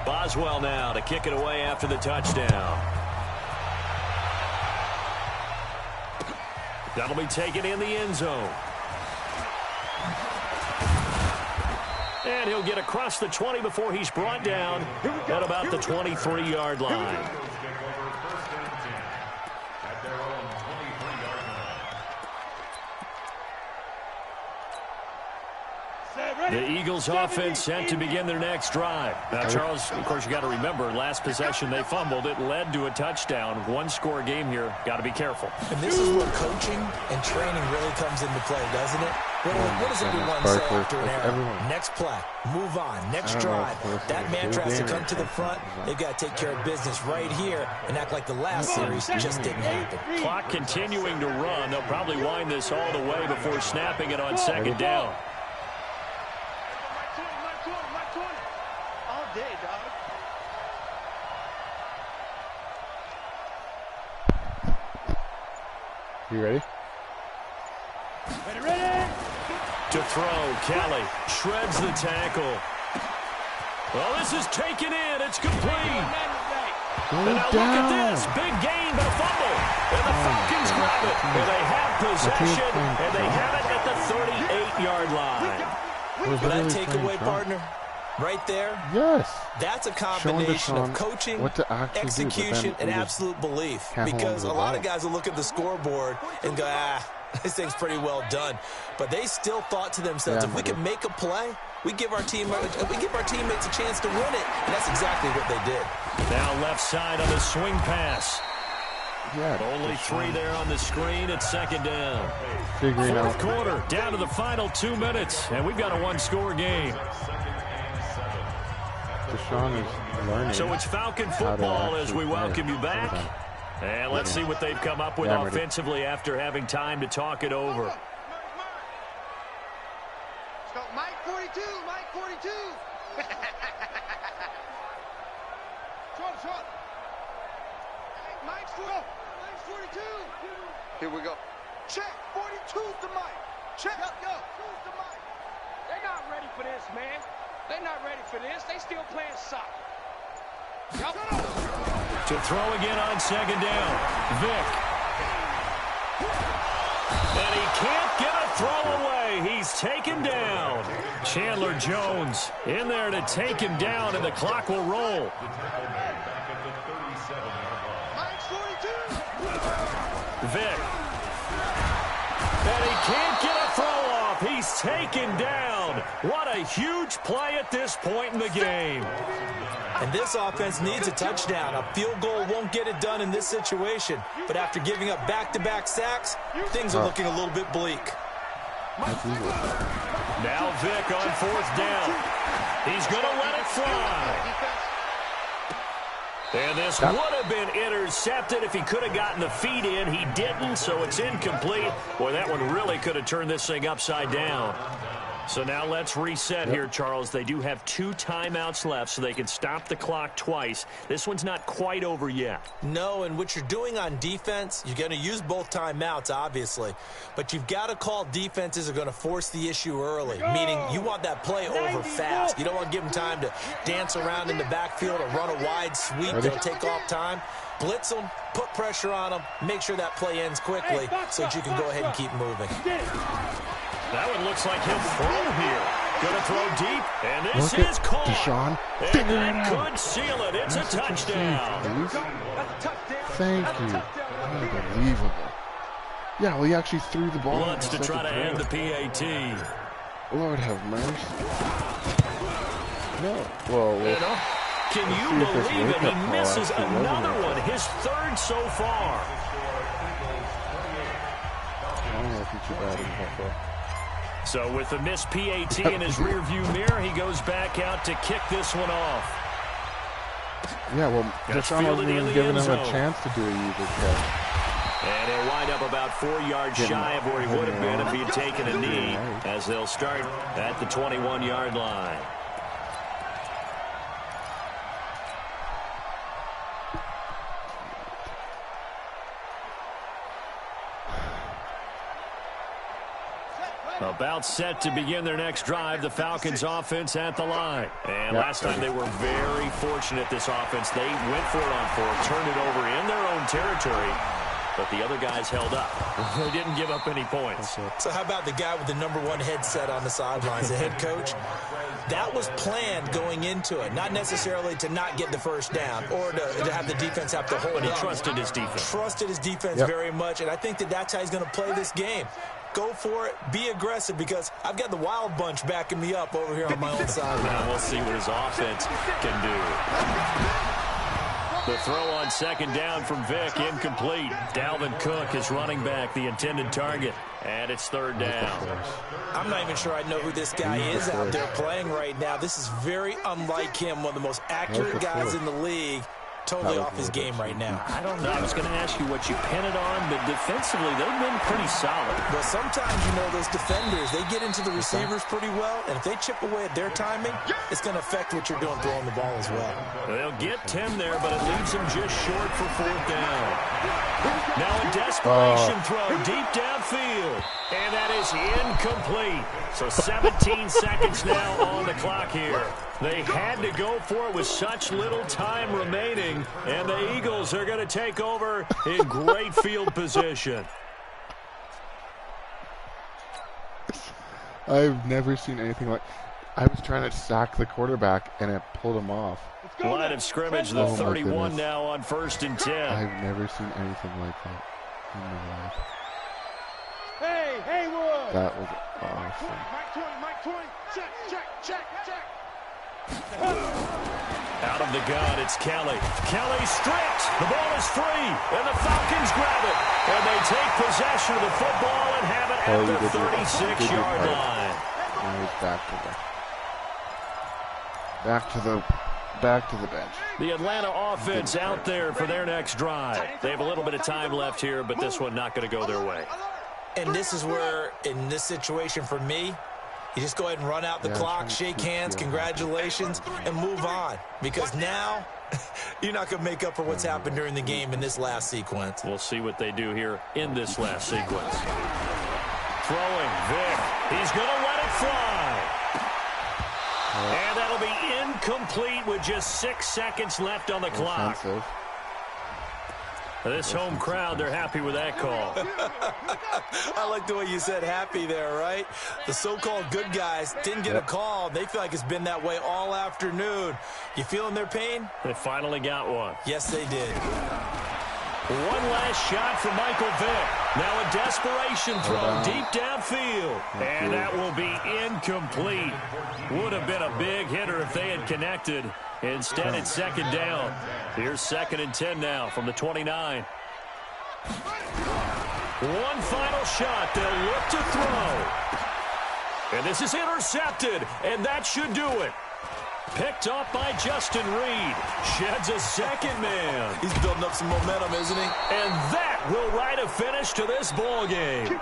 Boswell now to kick it away after the touchdown. That'll be taken in the end zone. And he'll get across the 20 before he's brought down at about the 23-yard line. The Eagles offense set to begin their next drive. Now, Charles, of course, you got to remember, last possession they fumbled. It led to a touchdown. 1-score game here. Got to be careful. And this is where coaching and training really comes into play, doesn't it? What does everyone say after an error? Next play, move on, next drive. That mantra has to come to the front. They've got to take care of business right here and act like the last series just didn't happen. Clock continuing to run. They'll probably wind this all the way before snapping it on 2nd down. All day, dog. You ready? Ready? To throw, Kelly shreds the tackle. Well, this is taken in. It's complete. And now look at this. Big gain, but a fumble. And the Falcons grab it. And they have possession. And they have it at the 38-yard line. For that takeaway, partner, right there, yes, that's a combination of coaching, execution, and absolute belief. Because a lot of guys will look at the scoreboard and go, this thing's pretty well done. But they still thought to themselves, if we can make a play, we give our teammates a chance to win it. And that's exactly what they did. Now left side on the swing pass. Yeah, only 3 there on the screen. It's second down. Fourth quarter, down to the final 2 minutes, and we've got a one-score game. Deshaun is learning. So it's Falcon football as we welcome you back. And let's see what they've come up with offensively after having time to talk it over. Let's go, Mike 42, Mike 42. Short. Mike's 42. Here we go. Check, 42's the Mike. Check, go. Who's the Mike? They're not ready for this, man. They're not ready for this. They still playing soccer. To throw again on second down. Vic. And he can't get a throw away. He's taken down. Chandler Jones in there to take him down, and the clock will roll. Vic. And he can't get a throw off. He's taken down. What a huge play at this point in the game. And this offense needs a touchdown. A field goal won't get it done in this situation. But after giving up back-to-back sacks, things are looking a little bit bleak. Now Vic on fourth down. He's going to let it fly. And this would have been intercepted if he could have gotten the feet in. He didn't, so it's incomplete. Boy, that one really could have turned this thing upside down. So now let's reset here, Charles. They do have 2 timeouts left, so they can stop the clock twice. This one's not quite over yet. No, and what you're doing on defense, you're going to use both timeouts, obviously. But you've got to call defenses are going to force the issue early, meaning you want that play over fast. You don't want to give them time to dance around in the backfield or run a wide sweep that'll take off time. Blitz them, put pressure on them, make sure that play ends quickly so that you can go ahead and keep moving. That one looks like he'll throw here. Going to throw deep, and this is caught. Deshaun, and that could seal it. It's a touchdown. Thank you. Unbelievable. Yeah, well, he actually threw the ball. Wants to try to end the PAT. Lord have mercy. No. Well, can you believe it? He misses another one. His third so far. I don't know if he's too bad. So with the missed PAT in his rearview mirror, he goes back out to kick this one off. Yeah, well, Deshaun wasn't even giving him a chance to do a user catch. And he'll wind up about 4 yards shy of where he would have been if he had taken a knee, as they'll start at the 21-yard line. About set to begin their next drive, the Falcons offense at the line. And last time they were very fortunate, this offense. They went for it on 4, turned it over in their own territory, but the other guys held up. They didn't give up any points. So how about the guy with the #1 headset on the sidelines, the head coach? That was planned going into it, not necessarily to not get the first down or to have the defense have to hold it. But he trusted his defense. Trusted his defense very much, and I think that's how he's going to play this game. Go for it. Be aggressive, because I've got the wild bunch backing me up over here on my own side. Now we'll see what his offense can do. The throw on second down from Vic, incomplete. Dalvin Cook is running back, the intended target, and it's third down. I'm not even sure I know who this guy is out there playing right now. This is very unlike him, one of the most accurate guys in the league. Totally off his game right now. I don't know. I was going to ask you what you pin it on, but defensively, they've been pretty solid. Well, sometimes, those defenders, they get into the receivers pretty well, and if they chip away at their timing, it's going to affect what you're doing throwing the ball as well. They'll get 10 there, but it leaves them just short for fourth down. Now a desperation throw deep downfield, and that is incomplete. So 17 seconds now on the clock here. They had to go for it with such little time remaining, and the Eagles are going to take over in great field position. I've never seen anything like. I was trying to sack the quarterback, and it pulled him off. Line of scrimmage, the 31 now on 1st and 10. I've never seen anything like that in my life. Hey, Haywood! That was awesome. Mike 20, check. Out of the gun, it's Kelly. Kelly stripped. The ball is free, and the Falcons grab it. And they take possession of the football and have it at the 36-yard line. And he's back to the bench. The Atlanta offense out there for their next drive. They have a little bit of time left here, but this one not going to go their way. And this is where, in this situation for me, you just go ahead and run out the clock, shake hands, congratulations, and move on. Because now, you're not going to make up for what's happened during the game in this last sequence. We'll see what they do here in this last sequence. Throwing, Vic. He's going to let it fly. And that'll be incomplete with just 6 seconds left on the clock. This home crowd, they're happy with that call. I like the way you said happy there, right? The so-called good guys didn't get a call. They feel like it's been that way all afternoon. You feeling their pain? They finally got one. Yes, they did. One last shot for Michael Vick. Now a desperation throw deep downfield. And that will be incomplete. Would have been a big hitter if they had connected. Instead, it's second down. Here's 2nd and 10 now from the 29. One final shot. They'll look to throw. And this is intercepted. And that should do it. Picked off by Justin Reed. Sheds a second man. He's building up some momentum, isn't he? And that will write a finish to this ball game.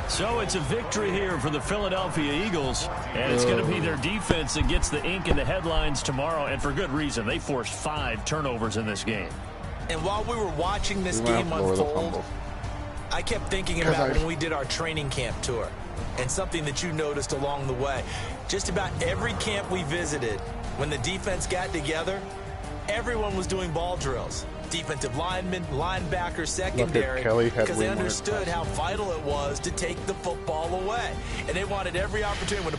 So it's a victory here for the Philadelphia Eagles, and it's going to be their defense that gets the ink in the headlines tomorrow, and for good reason. They forced 5 turnovers in this game. And while we were watching this game unfold, I kept thinking about when we did our training camp tour and something that you noticed along the way. Just about every camp we visited, when the defense got together, everyone was doing ball drills. Defensive linemen, linebackers, secondary, because they understood how vital it was to take the football away. And they wanted every opportunity.